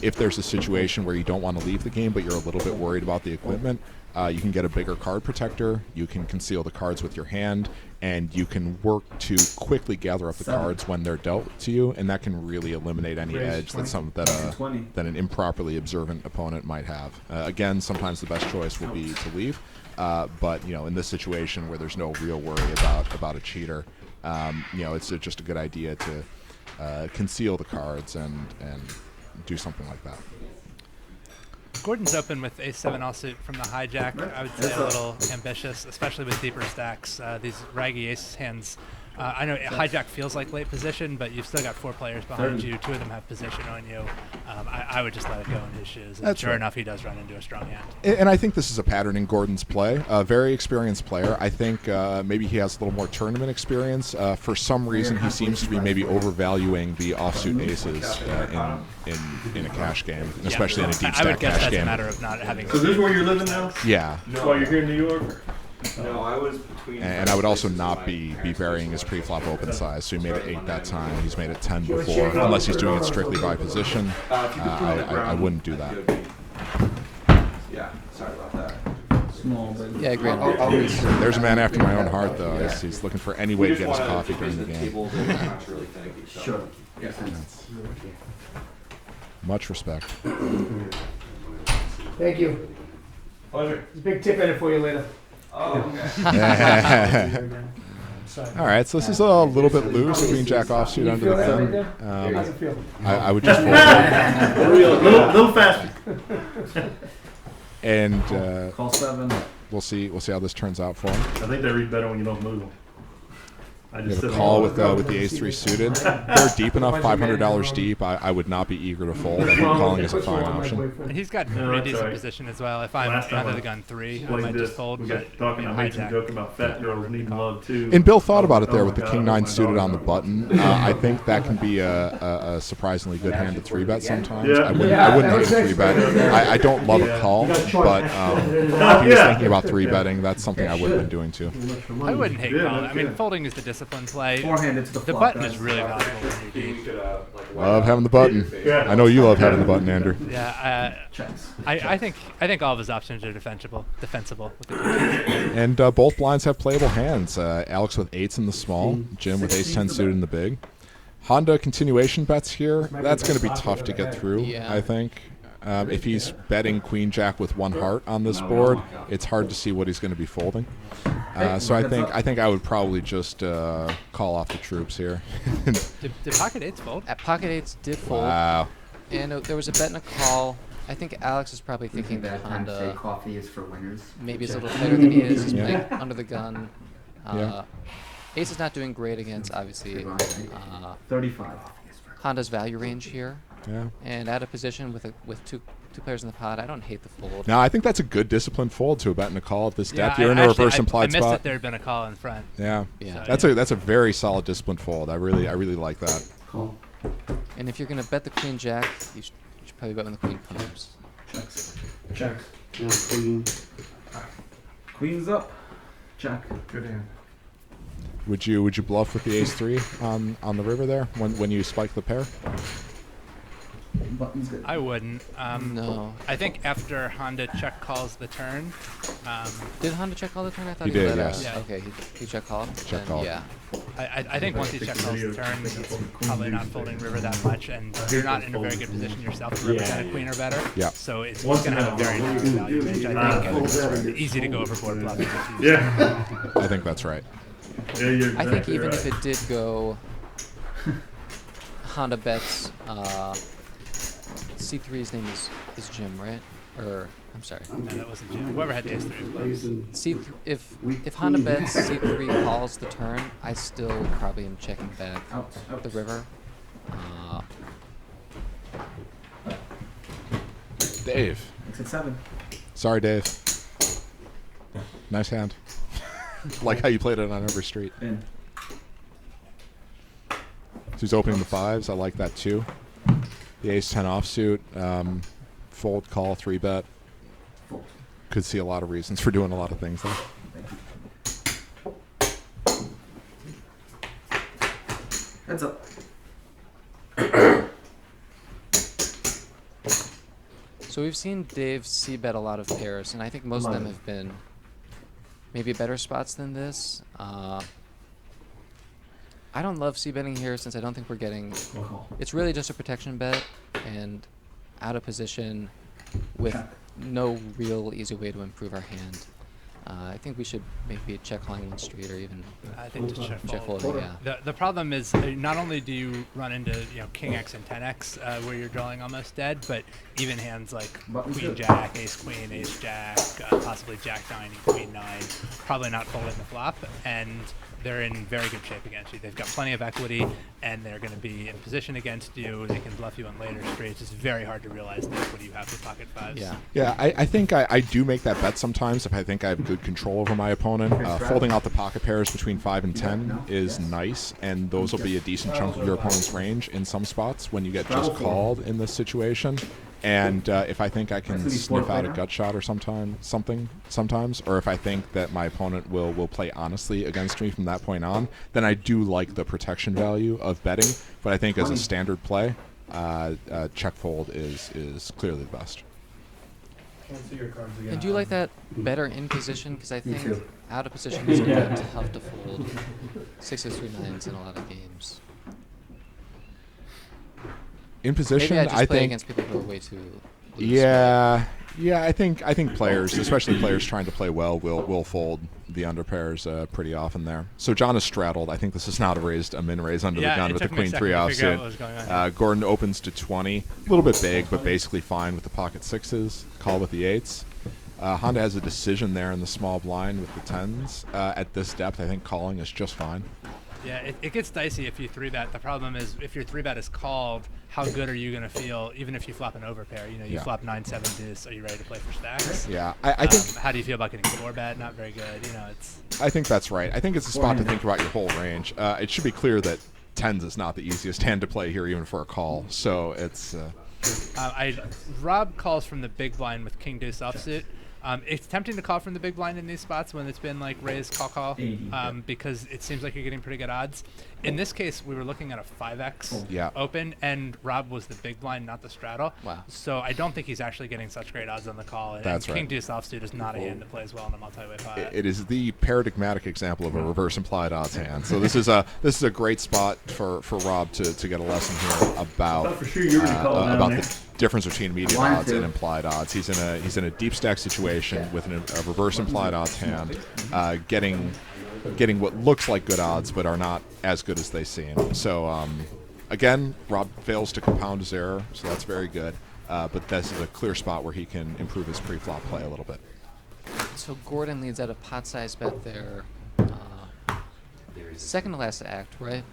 If there's a situation where you don't want to leave the game, but you're a little bit worried about the equipment, you can get a bigger card protector. You can conceal the cards with your hand, and you can work to quickly gather up the cards when they're dealt to you, and that can really eliminate any edge that an improperly observant opponent might have. Again, sometimes the best choice will be to leave, but in this situation where there's no real worry about a cheater, it's just a good idea to conceal the cards and do something like that.
Gordon's open with ace-7 offsuit from the hijack. I would say a little ambitious, especially with deeper stacks. These raggy ace hands. I know hijack feels like late position, but you've still got 4 players behind you. 2 of them have position on you. I would just let it go in his shoes. And
That's
sure
right.
enough, he does run into a strong hand.
And I think this is a pattern in Gordon's play. A very experienced player. I think maybe he has a little more tournament experience. For some reason, he seems to be maybe overvaluing the offsuit aces in a cash game, especially in a deep
I would
stack
guess
cash
that's
game.
a matter of not having.
So this is where you're living now?
Yeah.
That's why you're here in New York?
No, I was between.
And I would also not be varying his pre-flop open size. So he made it 8 that time. He's made it 10 before. Unless he's doing it strictly by position, I wouldn't do that.
Yeah, sorry about that.
Small, but
Yeah, great.
There's a man after my own heart, though. He's looking for any way to get his coffee during the game.
Tables and not really thinking, so.
sure.
Yeah.
Much respect.
Thank you.
Pleasure.
There's a big tip in it for you later.
Oh, okay.
Sorry.
All right, so this is a little bit loose. Queen Jack offsuit
You
under
feel
the
that right
gun.
there? How's it feel?
I would just fold.
A little faster.
And
Call 7.
we'll see how this turns out for him.
I think they read better when you don't move them. I
You
just
have a
sit
call
there.
with the ace-3 suited. They're deep enough, $500 deep. I would not be eager to fold. I think calling is a fine option.
He's got
No,
pretty
that's
decent
all right.
position as well. If I'm
Last time
under
I
the gun 3, I
Played
might
this,
just fold.
we
But
got talking. I made some
hijack.
joke about fat girls needing love too.
And Bill thought about it there
Oh
with the
my
king
God,
nine
my
suited
dog.
on the button. I think that can be a surprisingly good hand to 3-bet sometimes.
Yeah.
I wouldn't
Yeah,
hate a 3-bet. I don't love a call, but if he was
Yeah.
thinking about 3-betting, that's something I would have been doing too.
I wouldn't hate
Yeah,
calling.
that's
I mean,
good.
folding is the discipline play.
Four-handed to the
The
flop,
button
guys.
is really valuable when you're deep.
Love having the button.
Yeah.
I know you love having the button, Andrew.
Yeah,
Checks.
I think all of his options are defensible with the
And both blinds have playable hands. Alex with 8s in the small, Jim with ace-10 suited in the big. Honda continuation bets here. That's going to be tough to get through,
Yeah.
I think. If he's betting queen jack with 1 heart on this board, it's hard to see what he's going to be folding. So I think I would probably just call off the troops here.
Did pocket 8s fold?
At pocket 8s did fold,
Wow.
and there was a bet and a call. I think Alex is probably thinking that
Bad time to say
Honda
coffee is for winners.
maybe is a little better than he is. He's
Yeah.
playing under the gun.
Yeah.
Ace is not doing great against, obviously,
35.
Honda's value range here.
Yeah.
And out of position with two players in the pot, I don't hate the fold.
Now I think that's a good disciplined fold to a bet and a call at this
Yeah,
depth. You're in a
actually,
reverse implied
I missed
spot.
that there had been a call in front.
Yeah.
Yeah.
That's a very solid disciplined fold. I really like that.
Call.
And if you're going to bet the queen jack, you should probably bet when the queen comes.
Checks.
Checks.
Yeah, queen.
Queen's up. Check.
Good hand.
Would you bluff with the ace-3 on the river there when you spike the pair?
Button's good.
I wouldn't.
No.
I think after Honda check calls the turn,
Did Honda check call the turn? I thought
He
he
did,
let
yes.
us.
Yeah.
Okay, he check called.
Check
Then
called.
Yeah.
I think once he check calls the turn, he's probably not folding river that much, and you're not in a very good position yourself to represent a queen or better.
Yeah.
So it's
Once
going to
in
have
a
a very
while.
narrow value range. I think
Nah,
it's easy to go overboard bluffing.
Yeah.
I think that's right.
Yeah, you're exactly
I think even
right.
if it did go Honda bets C3's name is Jim, right? Or I'm sorry.
No, that wasn't Jim. Whoever had ace 3.
C3, if Honda bets C3 calls the turn, I still probably am checking back the river.
Dave.
Makes it 7.
Sorry, Dave. Nice hand. Like how you played it on every street.
In.
So he's opening the 5s. I like that too. The ace-10 offsuit. Fold, call, 3-bet.
Fold.
Could see a lot of reasons for doing a lot of things there.
Heads up.
So we've seen Dave c-bet a lot of pairs, and I think most of them have been maybe better spots than this. I don't love c-betting here since I don't think we're getting... It's really just a protection bet, and out of position with no real easy way to improve our hand. I think we should maybe check calling one straight or even
I think just
check folding, yeah.
The problem is not only do you run into King X and 10X where you're drawing almost dead, but even hands like Queen Jack, Ace Queen, Ace Jack, possibly Jack 9 and Queen 9, probably not folding the flop, and they're in very good shape against you. They've got plenty of equity, and they're going to be in position against you. They can bluff you on later streets. It's very hard to realize the equity you have with pocket 5s.
Yeah, I think I do make that bet sometimes if I think I have good control over my opponent. Folding out the pocket pairs between 5 and 10 is nice, and those will be a decent chunk of your opponent's range in some spots when you get just called in this situation. And if I think I can sniff out a gut shot or sometimes, or if I think that my opponent will play honestly against me from that point on, then I do like the protection value of betting. But I think as a standard play, check fold is clearly the best.
And do you like that better in position? Because I think out of position is going to be tough to fold 6s, 3, 9s in a lot of games.
In position,
maybe I just play
think
against people who are way too loose.
Yeah, I think players, especially players trying to play well, will fold the underpairs pretty often there. So John is straddled. I think this is not a min raise under the gun with the Queen 3 offsuit. Gordon opens to 20, a little bit big, but basically fine with the pocket 6s. Call with the 8s. Honda has a decision there in the small blind with the 10s. At this depth, I think calling is just fine.
Yeah, it gets dicey if you 3-bet. The problem is if your 3-bet is called, how good are you going to feel even if you flop an overpair? You flop 9-7 deuce. Are you ready to play for stacks?
Yeah, I think.
How do you feel about getting 4-bet? Not very good. It's.
I think that's right. I think it's a spot to think about your whole range. It should be clear that 10s is not the easiest hand to play here, even for a call. So it's.
Rob calls from the big blind with King Deuce offsuit. It's tempting to call from the big blind in these spots when it's been like raise, call, because it seems like you're getting pretty good odds. In this case, we were looking at a 5x open, and Rob was the big blind, not the straddle.
Wow.
So I don't think he's actually getting such great odds on the call. And King Deuce offsuit is not a hand that plays well in a multi-way pot.
It is the paradigmatic example of a reverse implied odds hand. So this is a great spot for Rob to get a lesson here about the difference between medium odds and implied odds. He's in a deep stack situation with a reverse implied odds hand, getting what looks like good odds but are not as good as they seem. So again, Rob fails to compound his error, so that's very good. But this is a clear spot where he can improve his pre-flop play a little bit.
So Gordon leads at a pot size bet there. Second to last act, right?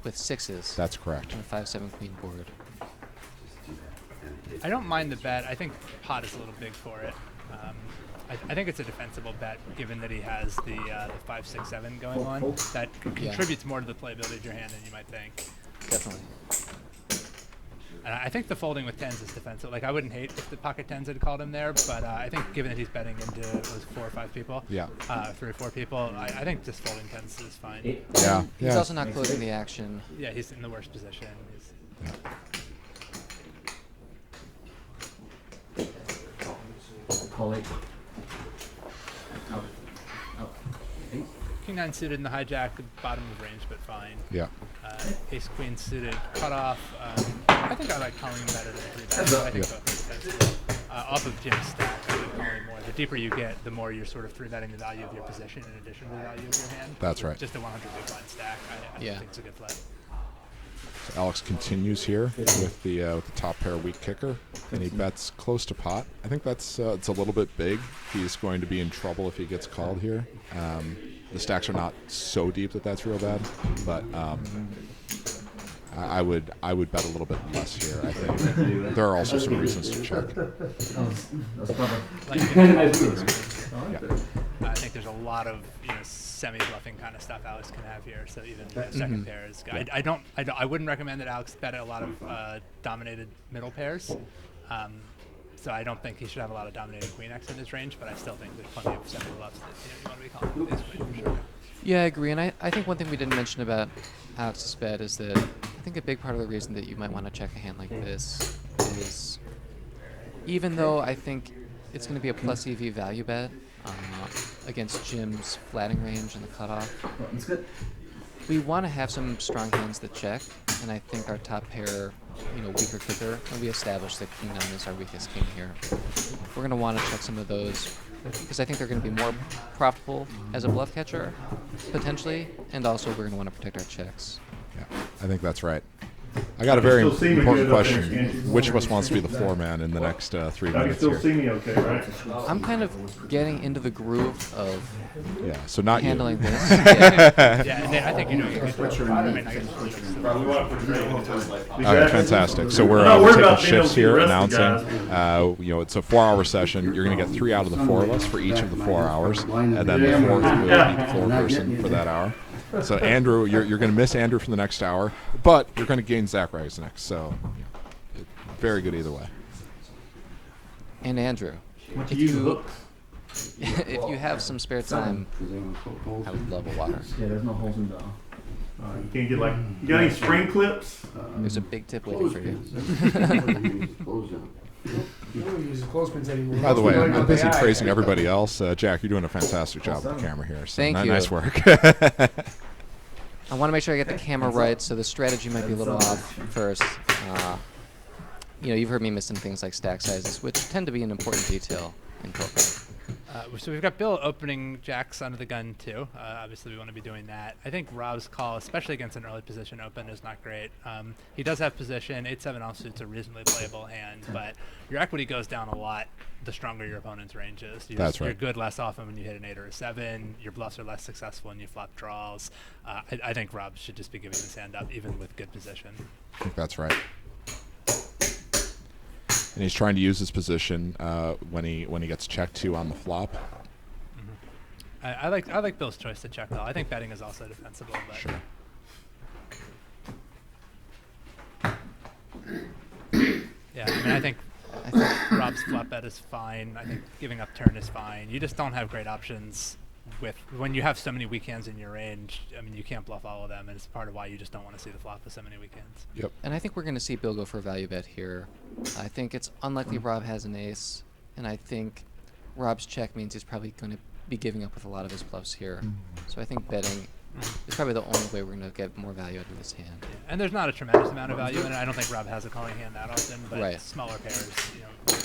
With 6s.
That's correct.
On a 5-7 queen board.
I don't mind the bet. I think pot is a little big for it. I think it's a defensible bet given that he has the 5, 6, 7 going on. That contributes more to the playability of your hand than you might think.
Definitely.
And I think the folding with 10s is defensive. Like I wouldn't hate if the pocket 10s had called him there, but I think given that he's betting into 4 or 5 people, 3 or 4 people, I think just folding 10s is fine.
He's also not closing the action.
Yeah, he's in the worst position.
Call 8.
King 9 suited in the hijack, bottom of range, but fine.
Yeah.
Ace Queen suited, cut off. I think I like calling him better than 3-bet. I think both are defensible. Off of Jim's stack, calling more. The deeper you get, the more you're sort of 3-betting the value of your position in addition to the value of your hand.
That's right.
Just a 100 big blind stack, I think it's a good play.
So Alex continues here with the top pair weak kicker, and he bets close to pot. I think that's it's a little bit big. He's going to be in trouble if he gets called here. The stacks are not so deep that that's real bad, but I would bet a little bit less here. I think there are also some reasons to check.
That's clever.
I think there's a lot of semi-bluffing kind of stuff Alex can have here. So even second pair is. I wouldn't recommend that Alex bet a lot of dominated middle pairs. So I don't think he should have a lot of dominated queen X in his range, but I still think there's plenty of semi-bluffs that you want to be calling with ace queen for sure.
Yeah, I agree. And I think one thing we didn't mention about Alex's bet is that I think a big part of the reason that you might want to check a hand like this is even though I think it's going to be a plus EV value bet against Jim's flatting range and the cutoff, we want to have some strong hands that check, and I think our top pair, weaker kicker, and we established that King 9 is our weakest king here. We're going to want to check some of those because I think they're going to be more profitable as a bluff catcher, potentially, and also we're going to want to protect our checks.
Yeah, I think that's right. I got a very important question. Which of us wants to be the floor man in the next 3 minutes
You can still
here?
see me okay, right?
I'm kind of getting into the groove of
So not
handling
you.
this. Yeah.
Yeah, and I think you can
Okay, fantastic. So we're taking shifts here, announcing. It's a 4-hour session. You're going to get 3 out of the 4 of us for each of the 4 hours, and then the 4th will be the floor person for that hour. So Andrew, you're going to miss Andrew for the next hour, but you're going to gain Zach Rice next. So very good either way.
And Andrew, if you have some spare time, I would love a water.
Yeah, there's no holes in the.
You can't get you got any spring clips?
There's a big tip waiting for you.
You don't use clothespins anymore.
By the way, I'm busy praising everybody else. Jack, you're doing a fantastic job with the camera here. So
Thank you.
Nice work.
I want to make sure I get the camera right, so the strategy might be a little off first. You've heard me mention things like stack sizes, which tend to be an important detail in poker.
So we've got Bill opening jacks under the gun too. Obviously we want to be doing that. I think Rob's call, especially against an early position open, is not great. He does have position. 8-7 offsuit's a reasonably playable hand, but your equity goes down a lot the stronger your opponent's range is.
That's right.
You're good less often when you hit an 8 or a 7. Your bluffs are less successful when you flop draws. I think Rob should just be giving his hand up even with good position.
I think that's right. And he's trying to use his position when he gets checked to on the flop.
I like Bill's choice to check though. I think betting is also defensible. But
Sure.
Yeah, I think Rob's flop bet is fine. I think giving up turn is fine. You just don't have great options when you have so many weak hands in your range. You can't bluff all of them, and it's part of why you just don't want to see the flop with so many weak hands.
Yep.
And I think we're going to see Bill go for a value bet here. I think it's unlikely Rob has an ace, and I think Rob's check means he's probably going to be giving up with a lot of his bluffs here. So I think betting is probably the only way we're going to get more value out of this hand.
Yeah. And there's not a tremendous amount of value in it. I don't think Rob has a calling hand that often, but smaller pairs,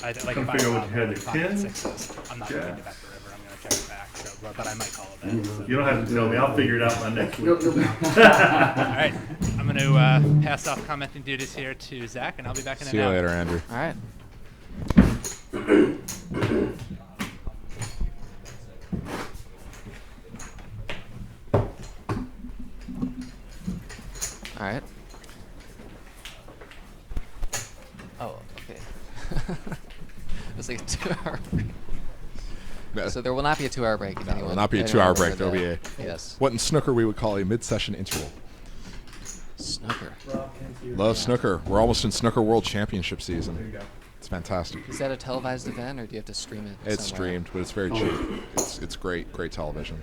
like if I
figure
Rob
what you had
with
at
pocket
10.
sixes, I'm not going to bet the river. I'm going to check it back. So, but I might call it bet. So.
You don't have to tell me. I'll figure it out by next week.
All right, I'm going to pass off commenting duties here to Zach, and I'll be back in an
See you
hour.
later, Andrew.
All right. All right. Oh, okay. It was like a 2-hour break. So there will not be a 2-hour break. If
There will not be a 2-hour break. There will be what in snooker we would call a mid-session interval.
Snooker.
Love snooker. We're almost in snooker world championship season.
There you go.
It's fantastic.
Is that a televised event, or do you have to stream it?
It's
somewhere?
streamed, but it's very cheap. It's great television.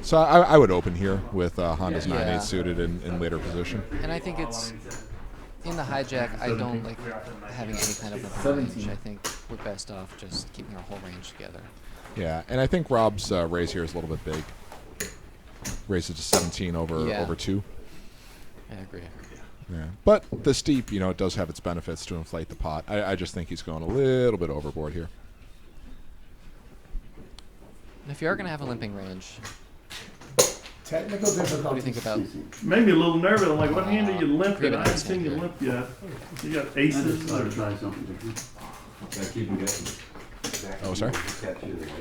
So I would open here with Honda's 9-8 suited in later position.
And I think it's in the hijack. I don't like having any kind of range. I think we're best off just keeping our whole range together.
Yeah, and I think Rob's raise here is a little bit big. Raise it to 17 over 2.
I agree.
Yeah, but the steep, it does have its benefits to inflate the pot. I just think he's going a little bit overboard here.
If you are going to have a limping range,
Technical
what do
difficulty.
you think about?
Made me a little nervous. I'm like, what hand are you limping?
Three-bet
I haven't
this
seen you
hand
limp yet. You got
I
aces.
just thought I'd try something different. Yeah, keep them guessing.
Oh, sorry?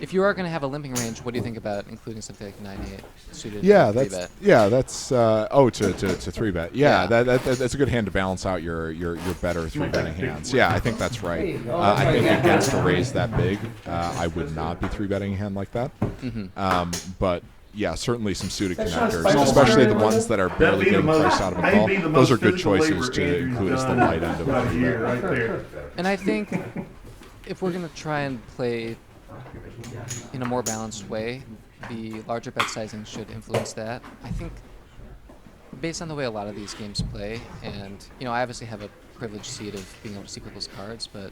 If you are going to have a limping range, what do you think about including something like 9-8 suited?
Yeah,
three
that's
bet?
to 3-bet. Yeah,
Yeah.
That's a good hand to balance out your better 3-betting hands. Yeah, I think that's right.
Hey, oh,
I think
yeah.
against a raise that big, I would not be 3-betting a hand like that. But yeah, certainly some suited
That's not
connectors,
spicy.
especially the ones that are barely
be the
getting
most-
priced out of a
that'd
call.
be the
Those
most
are good
physical
choices
labor
to
Andrew's
include as the
done
light end of
right
a
here,
3-bet.
right there.
And I think if we're going to try and play in a more balanced way, the larger bet sizing should influence that. I think based on the way a lot of these games play, and I obviously have a privileged seat of being able to see people's cards, but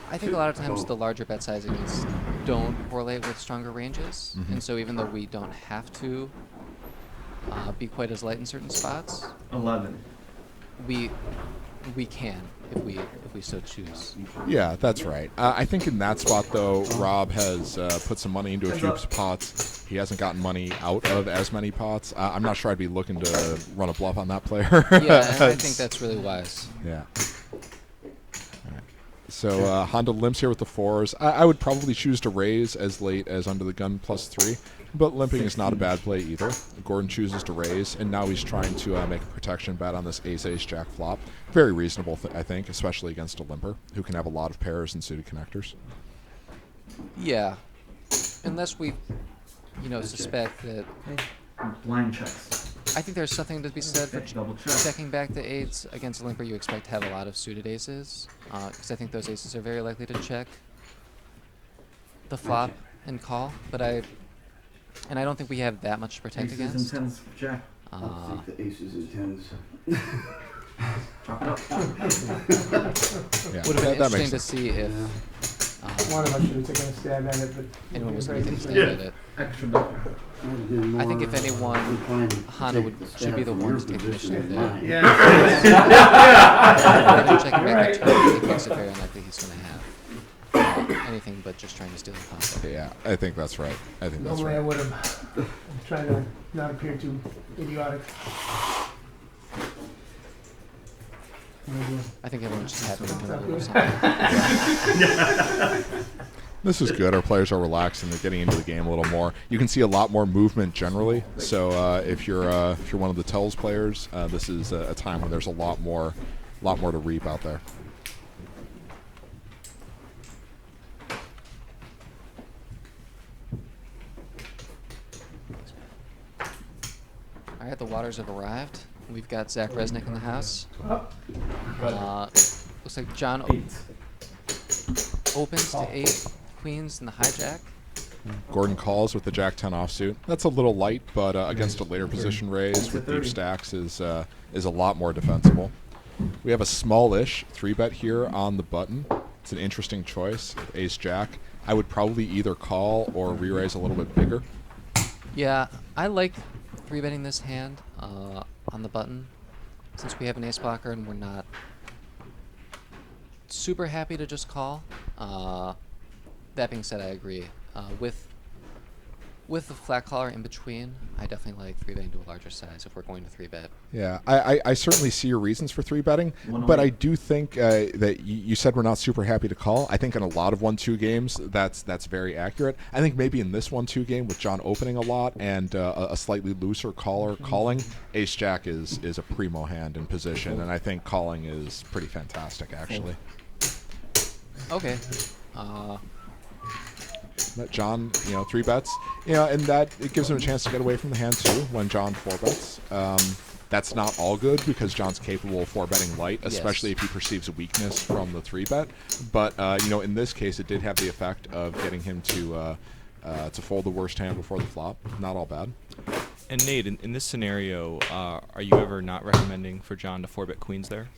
I think a lot of times the larger bet sizings don't correlate with stronger ranges, and so even though we don't have to be quite as light in certain spots,
11.
we can if we so choose.
Yeah, that's right. I think in that spot, though, Rob has put some money into a few pots. He hasn't gotten money out of as many pots. I'm not sure I'd be looking to run a bluff on that player.
Yeah, and I think that's really wise.
Yeah. So Honda limps here with the 4s. I would probably choose to raise as late as under the gun +3, but limping is not a bad play either. Gordon chooses to raise, and now he's trying to make a protection bet on this ace-ace-jack flop. Very reasonable, I think, especially against a limper, who can have a lot of pairs and suited connectors.
Yeah, unless we, suspect that.
Blind checks.
I think there's something to be said for
Double check.
checking back the 8s against a limper. You expect to have a lot of suited aces, because I think those aces are very likely to check the flop and call. But I don't think we have that much to protect
Aces
against.
and 10s, jack.
I'll take the aces and 10s.
Chop it up.
Yeah,
Would have been
that makes
interesting to
sense.
see if
One of us should have taken a stab at it, but
anyone was going to take a stab
Yeah.
at it.
Extra double.
I think if anyone, Honda should be the one to take initiative there.
yeah.
Gordon checking back the 2, I think makes it very unlikely he's going to have anything but just trying to steal the pocket.
Yeah, I think that's right. I think that's
Normally I
right.
would have. I'm trying to not appear too idiotic.
I think everyone's just happy to
Sounds
do
good.
something.
This is good. Our players are relaxed and they're getting into the game a little more. You can see a lot more movement generally. So if you're one of the tells players, this is a time when there's a lot more to reap out there.
All right, the waters have arrived. We've got Zach Resnick in the house.
Oh,
Looks like John opens to 8 queens in the hijack.
Gordon calls with the Jack-10 offsuit. That's a little light, but against a later position raise with deep stacks is a lot more defensible. We have a smallish 3-bet here on the button. It's an interesting choice. Ace-Jack. I would probably either call or re-raise a little bit bigger.
Yeah, I like 3-betting this hand on the button, since we have an ace blocker and we're not super happy to just call. That being said, I agree. With the flat caller in between, I definitely like 3-betting to a larger size if we're going to 3-bet.
Yeah, I certainly see your reasons for 3-betting, but I do think that you said we're not super happy to call. I think in a lot of 1-2 games, that's very accurate. I think maybe in this 1-2 game with John opening a lot and a slightly looser caller calling, Ace-Jack is a primo hand in position, and I think calling is pretty fantastic, actually.
Okay.
That John, 3-bets, and that it gives him a chance to get away from the hand too when John 4-bets. That's not all good because John's capable of 4-betting light, especially if he perceives a weakness from the 3-bet. But in this case, it did have the effect of getting him to fold the worst hand before the flop. Not all bad.
And Nate, in this scenario, are you ever not recommending for John to 4-bet queens there?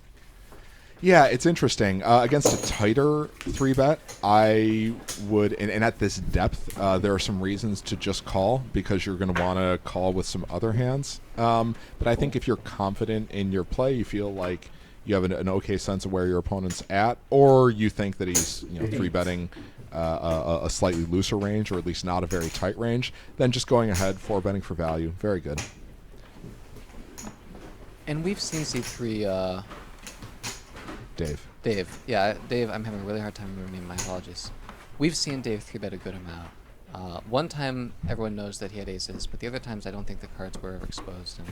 Yeah, it's interesting. Against a tighter 3-bet, I would, and at this depth, there are some reasons to just call because you're going to want to call with some other hands. But I think if you're confident in your play, you feel like you have an okay sense of where your opponent's at, or you think that he's three betting a slightly looser range, or at least not a very tight range, then just going ahead, four betting for value. Very good.
And we've seen C3.
Dave.
Yeah, Dave. I'm having a really hard time remembering. My apologies. We've seen Dave 3-bet a good amount. One time, everyone knows that he had aces, but the other times, I don't think the cards were ever exposed. And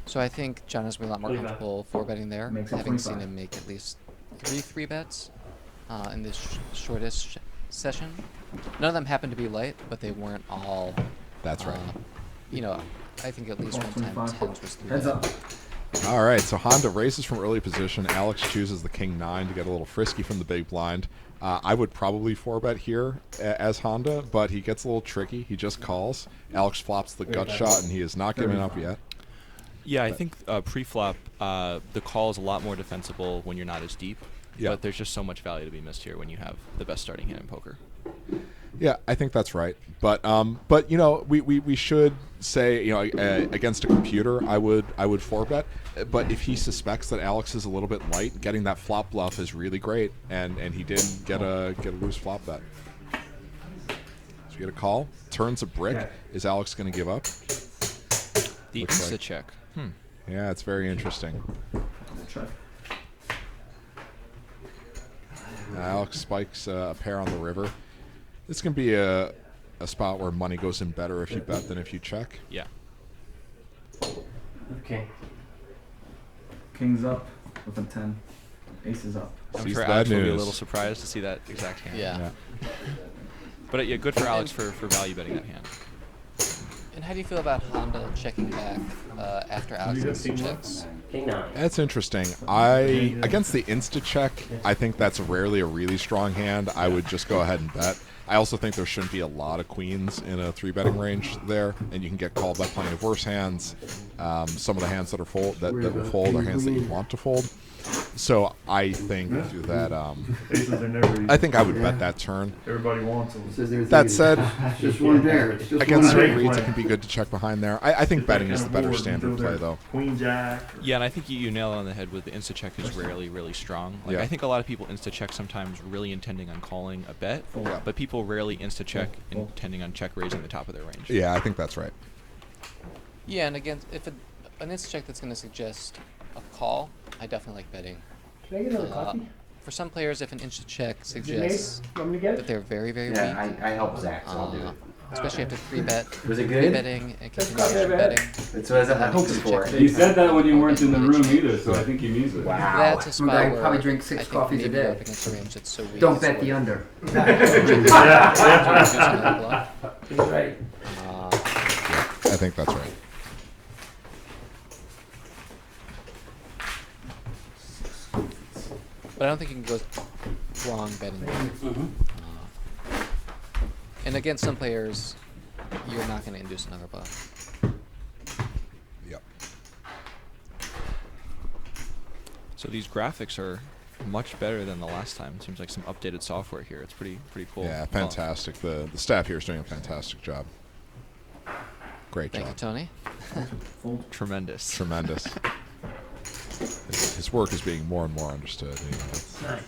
so I think John is a lot more comfortable 4-betting there, having seen him make at least 3 bets in this shortest session. None of them happened to be light, but they weren't all.
That's right.
I think at least one time 10s was 3
Heads up.
All right, so Honda races from early position. Alex chooses the king 9 to get a little frisky from the big blind. I would probably 4-bet here as Honda, but he gets a little tricky. He just calls. Alex flops the gut shot, and he is not giving up yet.
Yeah, I think pre-flop, the call is a lot more defensible when you're not as deep.
Yeah.
But there's just so much value to be missed here when you have the best starting hand in poker.
Yeah, I think that's right. But we should say against a computer, I would 4-bet. But if he suspects that Alex is a little bit light, getting that flop bluff is really great, and he did get a loose flop bet. So we get a call, turns a brick. Is Alex going to give up?
The Insta-check.
Yeah, it's very interesting. Alex spikes a pair on the river. This can be a spot where money goes in better if you bet than if you check.
Yeah.
Okay. King's up with a 10. Ace is up.
I'm
Sees
sure
bad
Alex will be a
news.
little surprised to see that exact hand.
Yeah.
But yeah, good for Alex for value betting that hand.
And how do you feel about Honda checking back after Alex checks?
King 9.
That's interesting. Against the Insta-check, I think that's rarely a really strong hand. I would just go ahead and bet. I also think there shouldn't be a lot of queens in a 3-betting range there, and you can get called by plenty of worse hands. Some of the hands that will fold are hands that you want to fold. So I think that
Aces are never easy.
I think I would bet that turn.
Everybody wants them.
That said,
It's just one pair. It's just
against
one
certain
pair.
reads, it can be good to check behind there. I think betting is the better
Board
standard
until
play,
they're
though.
Queen Jack.
Yeah, and I think you nail it on the head with the Insta-check is rarely really strong. Like
Yeah.
I think a lot of people Insta-check sometimes really intending on calling a bet,
Yeah.
but people rarely Insta-check intending on check raising the top of their range.
Yeah, I think that's right.
Yeah, and again, if an Insta check that's going to suggest a call, I definitely like betting.
Can I get another coffee?
For some players, if an Insta check
Is it
suggests
made? Want me to get
that
it?
they're very, very weak,
Yeah, I help Zach, so I'll do it.
especially after 3-bet,
Was it good?
betting and
That's not
continuation
that bad.
betting.
That's what I was hoping for.
He said that when you weren't in the room either, so I think he means it.
Wow.
That's a spot
I
where
probably drink
I
6
think
coffees a
maybe you're
day.
up against a range that's so weak.
Don't bet the under.
Just another bluff.
He's right.
I think that's right.
But I don't think you can go wrong betting. And against some players, you're not going to induce another bluff.
Yep.
So these graphics are much better than the last time. It seems like some updated software here. It's pretty cool.
Yeah, fantastic. The staff here is doing a fantastic job. Great
Thank
job.
you, Tony.
Tremendous.
Tremendous. His work is being more and more understood. You know,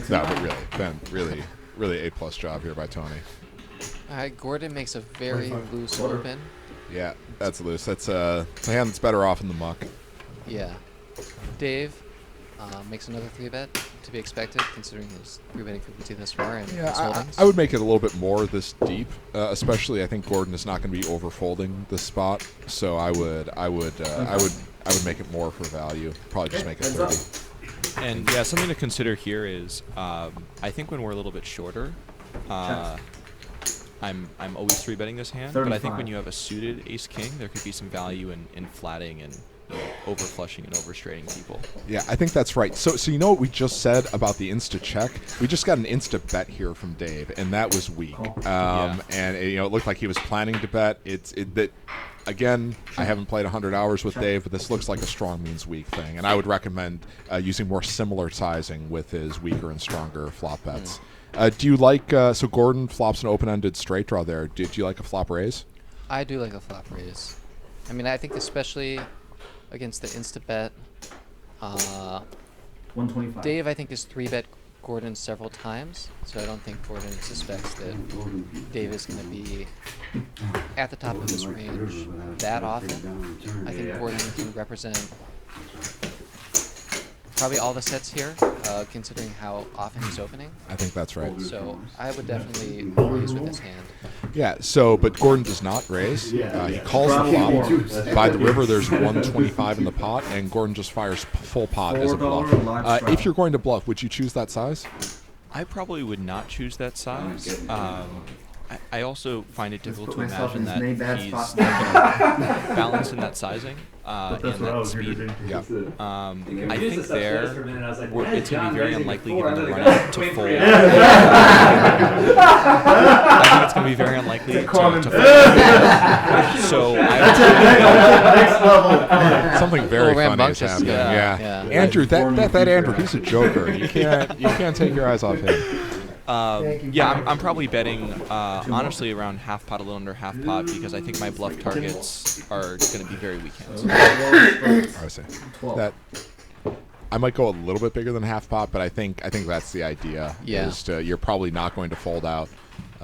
no, but really, Ben, really A+ job here by Tony.
All right, Gordon makes a very loose open.
Yeah, that's loose. That's a hand that's better off in the muck.
Yeah. Dave makes another 3-bet to be expected, considering his 3-betting frequency thus far and his holdings.
I would make it a little bit more this deep, especially I think Gordon is not going to be over-folding this spot, so I would make it more for value. Probably just make it 30.
And yeah, something to consider here is I think when we're a little bit shorter, I'm always 3-betting this hand, but I think when you have a suited ace-king, there could be some value in flatting and over-flushing and over-straighting people.
Yeah, I think that's right. So you know what we just said about the Insta-check? We just got an Insta-bet here from Dave, and that was weak. And it looked like he was planning to bet. Again, I haven't played 100 hours with Dave, but this looks like a strong means weak thing. And I would recommend using more similar sizing with his weaker and stronger flop bets. Do you like, so Gordon flops an open-ended straight draw there. Do you like a flop raise?
I do like a flop raise. I mean, I think especially against the Insta-bet,
125.
Dave, I think, has 3-bet Gordon several times, so I don't think Gordon suspects that Dave is going to be at the top of his range that often. I think Gordon can represent probably all the sets here, considering how often he's opening.
I think that's right.
So I would definitely raise with this hand.
Yeah, but Gordon does not raise. He calls the flop. By the river, there's 125 in the pot, and Gordon just fires full pot as a bluff. If you're going to bluff, would you choose that size?
I probably would not choose that size. I also find it difficult to imagine that he's balanced in that sizing and that speed.
Yeah.
I think there, it's going to be very unlikely given the run out to fold. I think it's going to be very unlikely to fold. So
Next level.
Something very funny is
rambunctious,
happening.
yeah.
Andrew, that Andrew, he's a joker. You can't take your eyes off him.
Yeah, I'm probably betting, honestly, around half pot, a little under half pot, because I think my bluff targets are going to be very weak hands.
I see. That I might go a little bit bigger than half pot, but I think that's the idea.
Yeah.
You're probably not going to fold out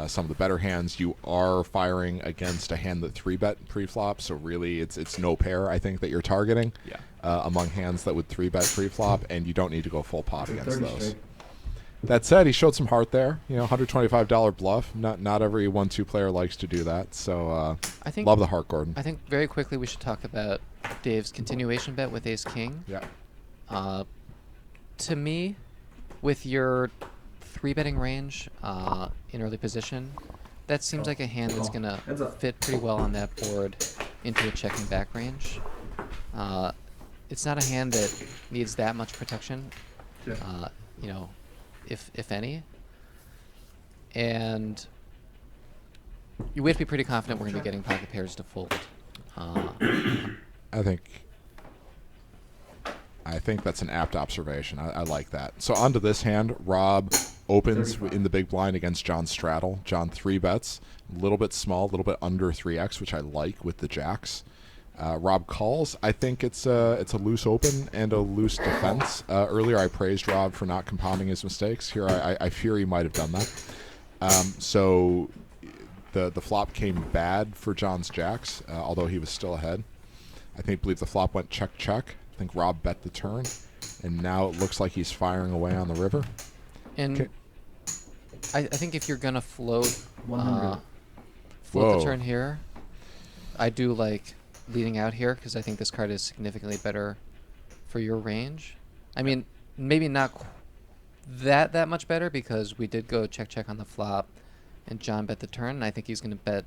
some of the better hands. You are firing against a hand that 3-bet pre-flop, so really it's no pair, I think, that you're targeting.
Yeah.
Among hands that would 3-bet pre-flop, and you don't need to go full pot against those. That said, he showed some heart there. $125 bluff. Not every 1-2 player likes to do that. So
I think
love the heart, Gordon.
I think very quickly we should talk about Dave's continuation bet with Ace King.
Yeah.
To me, with your 3-betting range in early position, that seems like a hand that's going to fit pretty well on that board into a checking back range. It's not a hand that needs that much protection. If any. And we have to be pretty confident we're going to be getting pocket pairs to fold.
I think that's an apt observation. I like that. So onto this hand, Rob opens in the big blind against John straddle. John 3-bets, a little bit small, a little bit under 3x, which I like with the jacks. Rob calls. I think it's a loose open and a loose defense. Earlier I praised Rob for not compounding his mistakes. Here I fear he might have done that. So the flop came bad for John's jacks, although he was still ahead. I believe the flop went check. I think Rob bet the turn, and now it looks like he's firing away on the river.
And I think if you're gonna float the turn here, I do like leading out here because I think this card is significantly better for your range. I mean, maybe not that much better because we did go check on the flop, and John bet the turn, and I think he's going to bet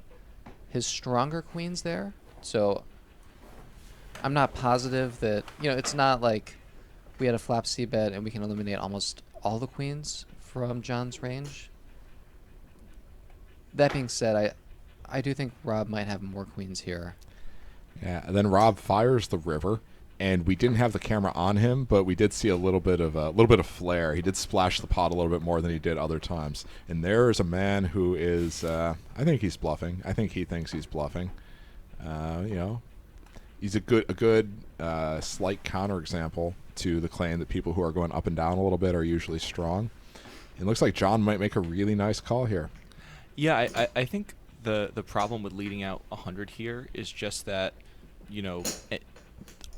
his stronger queens there. So I'm not positive that, it's not like we had a flop C bet and we can eliminate almost all the queens from John's range. That being said, I do think Rob might have more queens here.
Yeah, and then Rob fires the river, and we didn't have the camera on him, but we did see a little bit of flair. He did splash the pot a little bit more than he did other times. And there is a man who is, I think he's bluffing. I think he thinks he's bluffing. He's a good slight counterexample to the claim that people who are going up and down a little bit are usually strong. It looks like John might make a really nice call here.
Yeah, I think the problem with leading out 100 here is just that,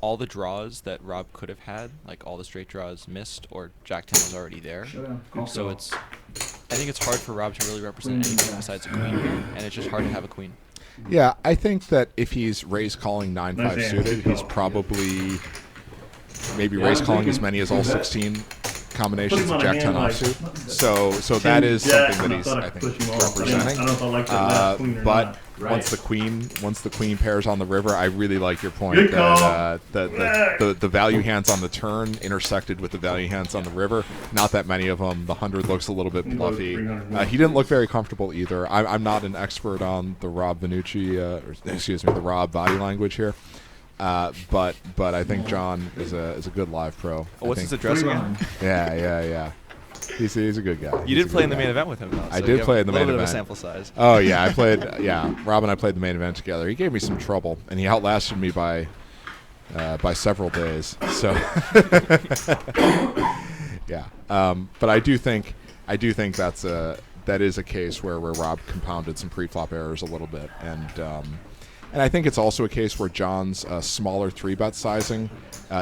all the draws that Rob could have had, like all the straight draws missed, or Jack 10 was already there. So I think it's hard for Rob to really represent anything besides a queen here, and it's just hard to have a queen.
Yeah, I think that if he's raise calling 9-5 suited, he's probably maybe raise calling as many as all 16 combinations of Jack 10 offsuit. So that is something that he's, I think, representing. But once the queen pairs on the river, I really like your point that the value hands on the turn intersected with the value hands on the river. Not that many of them. The 100 looks a little bit bluffy. He didn't look very comfortable either. I'm not an expert on the Rob the Rob body language here. But I think John is a good live pro.
What's his address again?
Yeah. He's a good guy.
You did play in the main event with him, though.
I did play in the main event.
A little bit of a sample size.
Oh yeah, I played. Yeah, Rob and I played the main event together. He gave me some trouble, and he outlasted me by by several days. So yeah, but I do think that is a case where Rob compounded some pre-flop errors a little bit, and I think it's also a case where John's smaller 3-bet sizing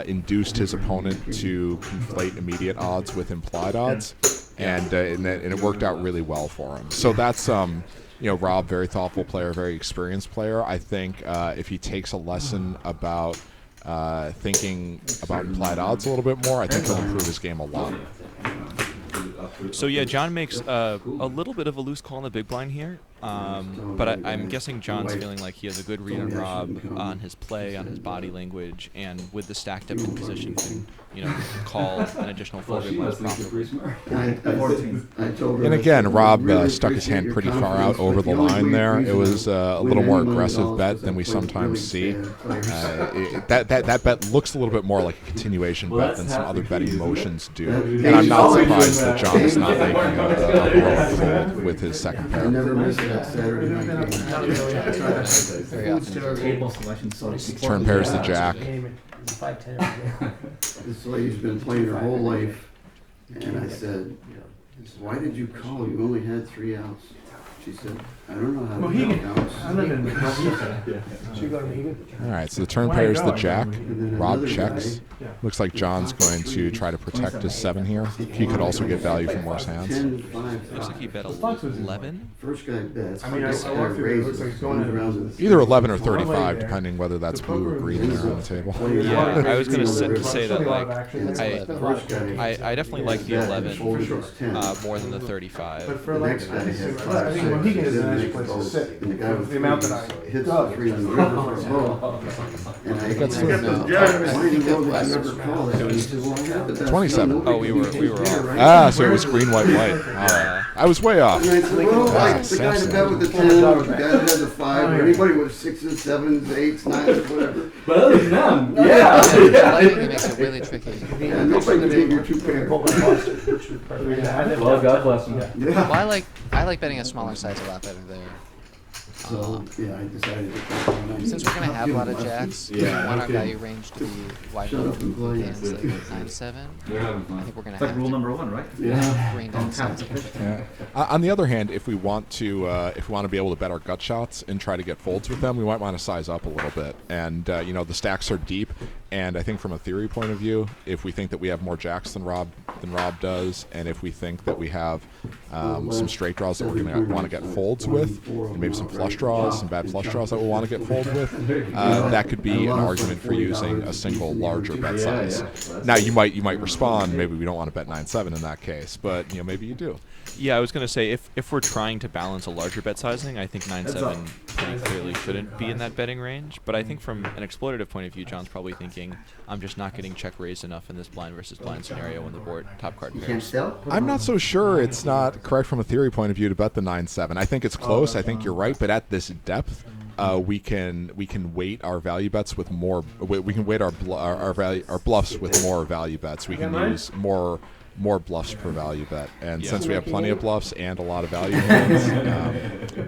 induced his opponent to conflate immediate odds with implied odds, and it worked out really well for him. So that's Rob, very thoughtful player, very experienced player. I think if he takes a lesson about thinking about implied odds a little bit more, I think he'll improve his game a lot.
So yeah, John makes a little bit of a loose call in the big blind here, but I'm guessing John's feeling like he has a good read on Rob, on his play, on his body language, and with the stacked up in position can call an additional 4 big blinds profitably.
And again, Rob stuck his hand pretty far out over the line there. It was a little more aggressive bet than we sometimes see. That bet looks a little bit more like a continuation bet than some other betting motions do. And I'm not surprised that John is not making a low fold with his second pair. Turn pairs the jack.
This lady's been playing her whole life, and I said, "Why did you call? You only had 3 outs." She said, "I don't know how to count outs."
I live in Mohegan.
All right, so the turn pairs the jack. Rob checks. Looks like John's going to try to protect his 7 here. He could also get value from worse hands.
Looks like he bet 11.
First guy bets.
I mean, I walked through it, it looks like he's going around.
Either 11 or 35, depending whether that's blue or green there on the table.
Yeah, I was going to say that, like, I definitely like the 11 more than the 35.
But for like, I think Mohegan is a nice place to sit. The amount that I
hits the 3 on the river for a ball. And I said, "Why did you never call it?" And he said, "Well, I have it."
27.
Oh, we were off.
Ah, so it was green, white, white. I was way off.
And I said, "Well, like the guy that bet with the 10, or the guy that had the 5, or anybody with 6s, 7s, 8s, 9s, whatever."
But other than them,
Lighting makes it really tricky.
Yeah, nobody can take your 2 pair.
Well, God bless him.
Yeah.
Well, I like betting a smaller size a lot better there.
So, yeah, I decided to put one.
Since we're gonna have a lot of jacks, we want our value range to be wide
Shut up
enough
and
for
play.
hands like 9-7.
They're having fun.
I think we're gonna
It's like
have
rule
to
number 1, right?
Yeah.
bring down the size.
Yeah. On the other hand, if we want to be able to bet our gut shots and try to get folds with them, we might want to size up a little bit. And the stacks are deep, and I think from a theory point of view, if we think that we have more jacks than Rob does, and if we think that we have some straight draws that we're going to want to get folds with, and maybe some flush draws, some bad flush draws that we'll want to get fold with, that could be an argument for using a single larger bet size. Now you might respond, maybe we don't want to bet 9-7 in that case, but maybe you do.
Yeah, I was going to say, if we're trying to balance a larger bet sizing, I think 9-7 pretty clearly shouldn't be in that betting range. But I think from an exploitative point of view, John's probably thinking, I'm just not getting check raised enough in this blind versus blind scenario when the board top card pairs.
I'm not so sure it's not correct from a theory point of view to bet the 9-7. I think it's close. I think you're right, but at this depth, we can weight our value bets with more. We can weight our bluffs with more value bets. We can use more bluffs per value bet, and since we have plenty of bluffs and a lot of value hands,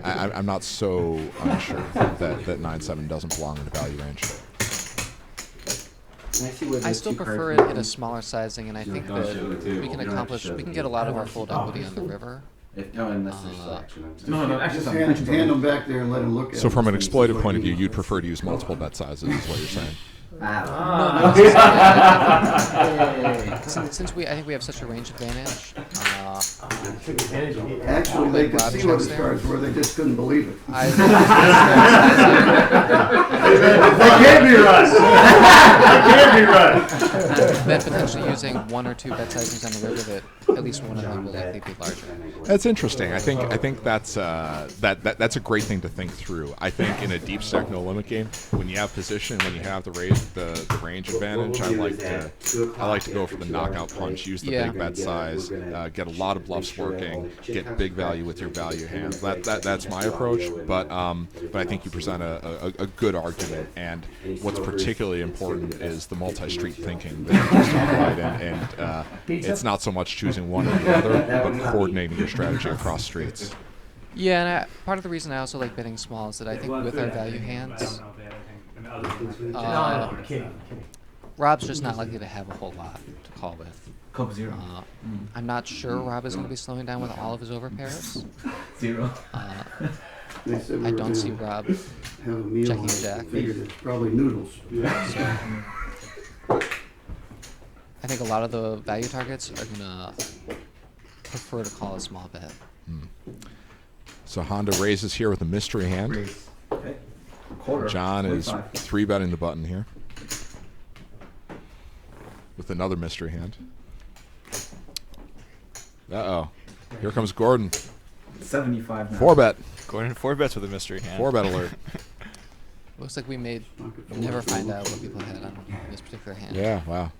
I'm not so unsure that 9-7 doesn't belong in the value range.
I still prefer it in a smaller sizing, and I think that we can get a lot of our fold equity on the river.
No, actually, hand them back there and let him look at it.
So from an exploitive point of view, you'd prefer to use multiple bet sizes, is what you're saying?
Since I think we have such a range advantage.
Actually, they could see what the cards were. They just couldn't believe it.
They can't be right. They can't be right.
Bet potentially using 1 or 2 bet sizings on the river that at least one of them will likely be larger.
That's interesting. I think that's that's a great thing to think through. I think in a deep stack no limit game, when you have position, when you have the range advantage, I like to go for the knockout punch. Use the big bet size, get a lot of bluffs working, get big value with your value hands. That's my approach. But I think you present a good argument. And what's particularly important is the multi-street thinking that you just applied, and it's not so much choosing one or the other, but coordinating your strategy across streets.
Yeah, and part of the reason I also like betting small is that I think with our value hands,
No, kidding.
Rob's just not likely to have a whole lot to call with.
Cup zero.
I'm not sure Rob is going to be slowing down with all of his overpairs.
Zero.
They said we
I
were
don't
gonna
see Rob
have a meal.
checking
I
jack.
figured it's probably noodles.
I think a lot of the value targets are going to prefer to call a small bet.
So Honda raises here with a mystery hand.
Raise. Okay. Quarter.
John is
25.
3-betting the button here with another mystery hand. Uh-oh. Here comes Gordon.
75 now.
4-bet.
Gordon 4-bets with a mystery hand.
4-bet alert.
Looks like we never find out what people had on this particular hand.
Yeah, wow.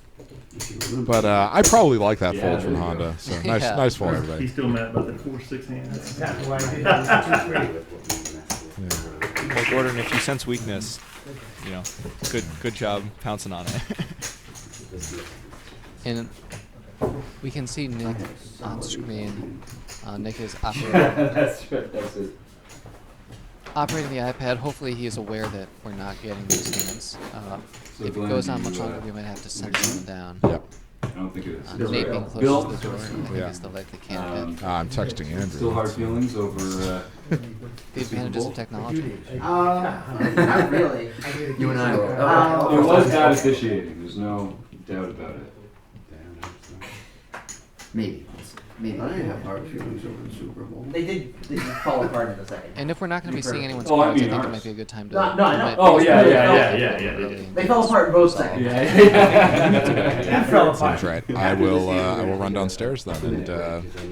But I probably like that fold from Honda. So nice,
Yeah.
nice fold, everybody.
He's still mad about that 4-6 hand.
That's exactly why I did that.
Well, Gordon, if you sense weakness, you know, good job pouncing on it.
And we can see Nick on screen. Nick is operating,
That's it.
operating the iPad. Hopefully he is aware that we're not getting these hands.
So
If it
Glenn,
goes on
you,
much longer, we might have to send someone down.
Yep.
I don't think it is.
Nate being close
Bill?
to the door, I think
Yeah.
is the likely candidate.
I'm texting Andrew.
Still hard feelings over.
The advantages of technology.
Not really.
You and I will.
It was bad officiating. There's no doubt about it.
Maybe. Maybe.
I have hard feelings over the Super Bowl.
They did fall apart in a second.
And if we're not going to be seeing anyone's
Oh, I
cards, I
mean
think it
ours.
might be a good time to.
No, I know.
limit
Oh,
these
yeah,
really
yeah,
early
yeah,
and
yeah.
really
They fell apart in both seconds.
That fell apart.
Seems right. I will run downstairs then and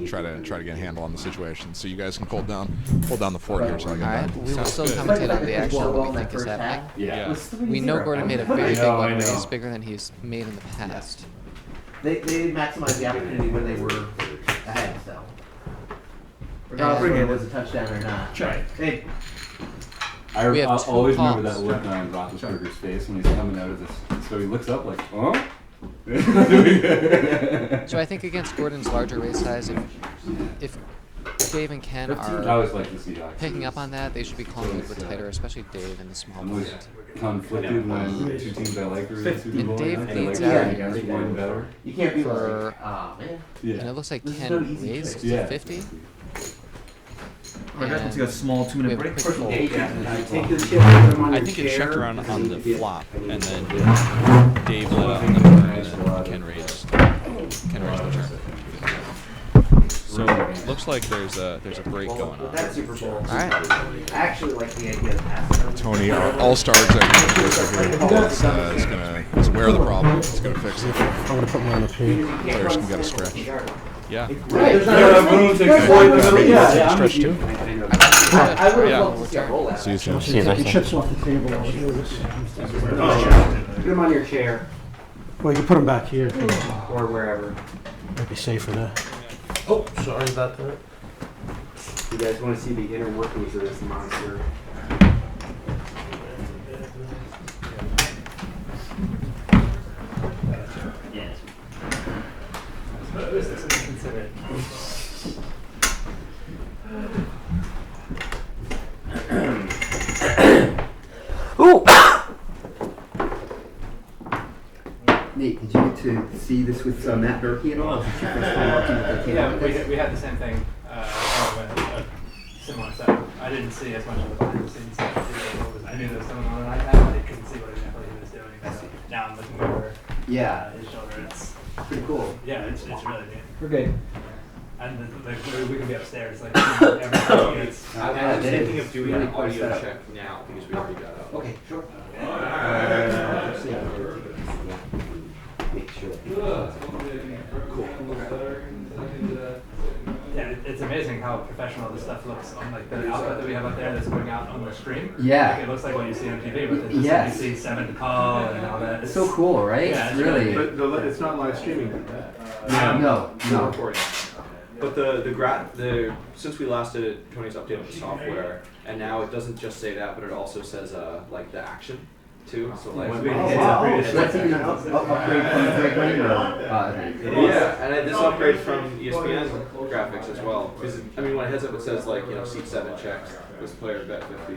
try to get a handle on the situation. So you guys can hold down the fort here so I
All
get
right,
back.
we will still commentate on the action of what we think is happening.
Yeah.
We know Gordon made a very big
I
one
know.
raise, bigger than he's made in the past.
They maximized the opportunity when they were ahead, so. Regardless
And-
of whether it was a touchdown or not.
Try.
They,
We have
I'll
two
always remember
calls.
that look on Roethlisberger's face when he's coming out of this. So he looks up like, huh?
So I think against Gordon's larger raise size, if Dave and Ken
I
are
always like to see Seahawks.
picking up on that, they should be calling a little bit tighter, especially Dave in the small
I'm always
blind.
conflicted when two teams I like are in the Super
And
Bowl.
Dave
I like
leads
betting
out.
against one better.
you can't be
For-
like, oh man.
Yeah.
And it looks like
This is
Ken
no easy
raised
trick.
to
Yeah.
50.
We're going to take a small
We
2-minute
have a
break.
quick
First of all,
fold.
Take this chip, put them on
I
your
think it
chair,
checked around on the
and you
flop,
get-
and then Dave let up on the turn, and then Ken raised the turn. So looks like there's a break going
With
on.
that Super Bowl.
All right.
I actually like the idea of passing.
Tony, our all-star executive producer here, is aware of the problem. He's going to fix it.
I'm gonna put mine up here.
Players can get a stretch.
Yeah.
Yeah,
Stretch too.
I would have
Yeah.
loved to see a rollout.
See you soon.
Take the chips off the table. I'll do this.
Put them on your chair
Well, you can put them back here.
or wherever.
Might be safer there. Oh, sorry about that.
You guys want to see the inner workings of this monster? Yes.
Nate, did you get to see this with Matt Durkee at all? Is this your first time watching what they came
Yeah,
up with?
we had the same thing, similar stuff. I didn't see as much of the behind the scenes stuff. I knew there was someone on an iPad, but I couldn't see what exactly he was doing. So now I'm looking over his shoulder. It's
Pretty cool.
yeah, it's really neat.
We're good.
And we can be upstairs like every minutes.
I was thinking of doing an
Really cool
audio
setup.
check now because we already got out.
Okay, sure. Make sure.
Yeah, it's amazing how professional this stuff looks on like the output that we have up there that's going out on the screen.
Yeah.
Like, it looks like what you see on TV, but it's
Yes.
you see 7 to call and all that.
It's so cool, right?
Yeah,
It's
it's
really.
really-
It's not live streaming.
No.
Recording. But since we last did Tony's update on the software, and now it doesn't just say that, but it also says like the action. too. So like,
That's even an upgrade from the Greg Rainer.
Yeah, and this upgrade from ESPN graphics as well. Because I mean, when it heads up, it says like seat 7 checks. This player bet 50.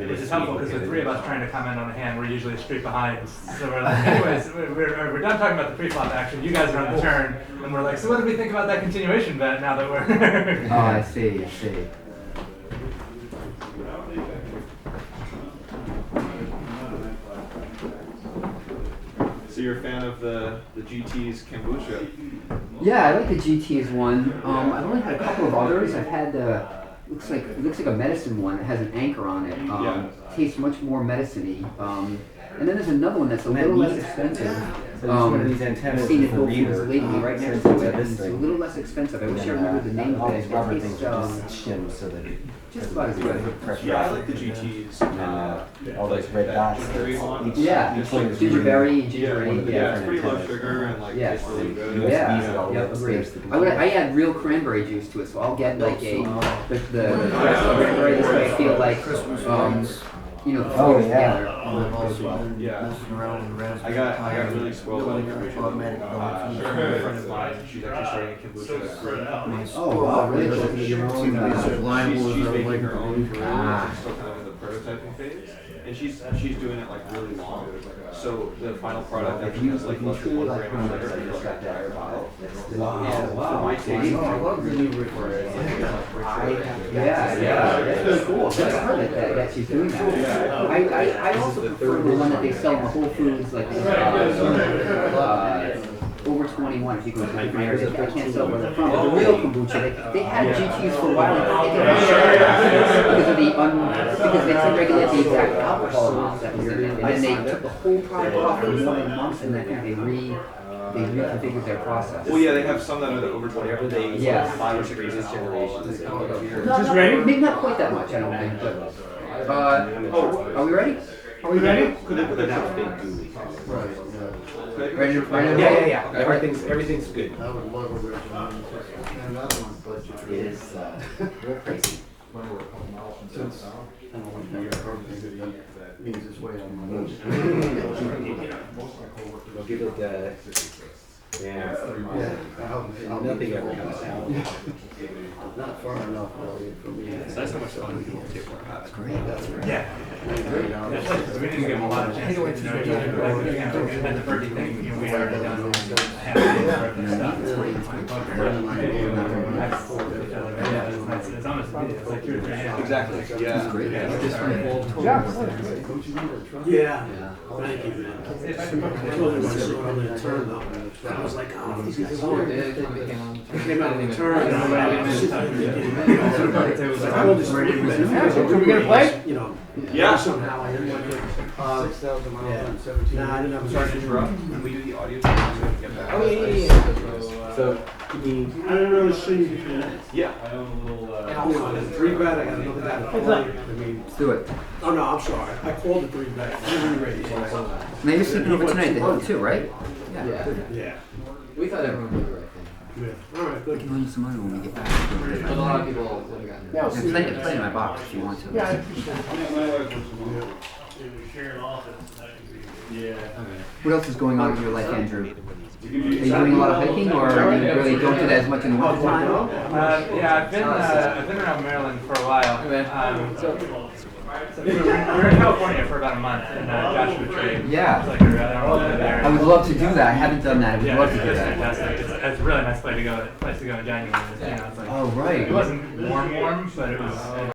Which is helpful because the three of us trying to comment on a hand, we're usually a street behind. So we're like, anyways, we're done talking about the pre-flop action. You guys are on the turn, and we're like, so what do we think about that continuation bet now that we're?
Oh, I see.
So you're a fan of the GT's kombucha?
Yeah, I like the GT's one. I've only had a couple of others. I've had looks like a medicine one that has an anchor on it. Tastes much more medicine-y. And then there's another one that's a little less expensive. I've seen it go lately right next to it. It's a little less expensive. I wish I remembered the name of it. It tastes just about as good.
Yeah, I like the GT's.
All those red dots.
Yeah, gingerberry, gingery.
Yeah, it's pretty low sugar and like tastes really good.
Yeah, agreed. I add real cranberry juice to it, so I'll get like the cranberry. This way I feel like the flavors together.
Yeah. I got really spoiled by the kombucha. A friend of mine, she's actually starting a kombucha.
Oh wow, really?
She's making her own. She's still kind of in the prototyping phase, and she's doing it like really long. So the final product actually has like less than 1 gram of sugar, like an entire bottle. And for my taste,
that's really cool. I've never heard that she's doing that. I also prefer the one that they sell in the Whole Foods, like over 21. If you go to different areas, I can't tell where they're from. But the real kombucha, they had GTs for a while. Because they couldn't regulate the exact alcohol amount that was in it, and then they took the whole product off for more than months, and then they reconfigured their process.
Well, yeah, they have some that are over 20. They 5 or 6 generations.
Just ready? Maybe not quite that much, I don't think. But are we ready?
Are we ready?
Could they put that out big gooey?
Ready?
Yeah. Everything's good.
I would love a original. Another one, but it is real crazy. Since I don't want to hear everything that means its way on my list.
We'll give it nothing ever comes out.
Not far enough really for me.
That's how much fun people take more.
That's great.
Yeah. We didn't give them a lot of chances. At the birthday thing, we already done half a day worth of stuff. It's almost immediate. It's like 2 or 3 hands.
Exactly. Yeah.
That's great.
Yeah. Thank you, man. I told him I saw on the turn though. I was like, oh, these guys are came out of the turn. I told this ready.
Are we gonna play?
You know.
Yeah.
Somehow I ended up with 6,000 miles and 17.
Nah, I didn't have a sorry to interrupt. When we do the audio, so get back.
Oh yeah. So
I didn't really see.
Yeah. I own a little.
And 3 bet. I got another guy to play. I mean,
Let's do it.
oh no, I'm sorry. I called the 3 bet.
Now you're sleeping over tonight, the hill too, right?
Yeah.
We thought everyone would do the right thing.
Yeah. All right.
We
Good.
can loan you some money when we get back.
A lot of people.
There's plenty in my box if you want to.
Yeah.
What else is going on in your life, Andrew? Are you doing a lot of hiking, or are you really don't do that as much in the winter time?
Yeah, I've been around Maryland for a while. We were in California for about a month in Joshua Tree.
Yeah.
It's like there.
I would love to do that. I haven't done that. I would love to do
It's
that.
fantastic. It's a really nice place to go in January. It's like,
Oh, right.
It wasn't warm, but it was.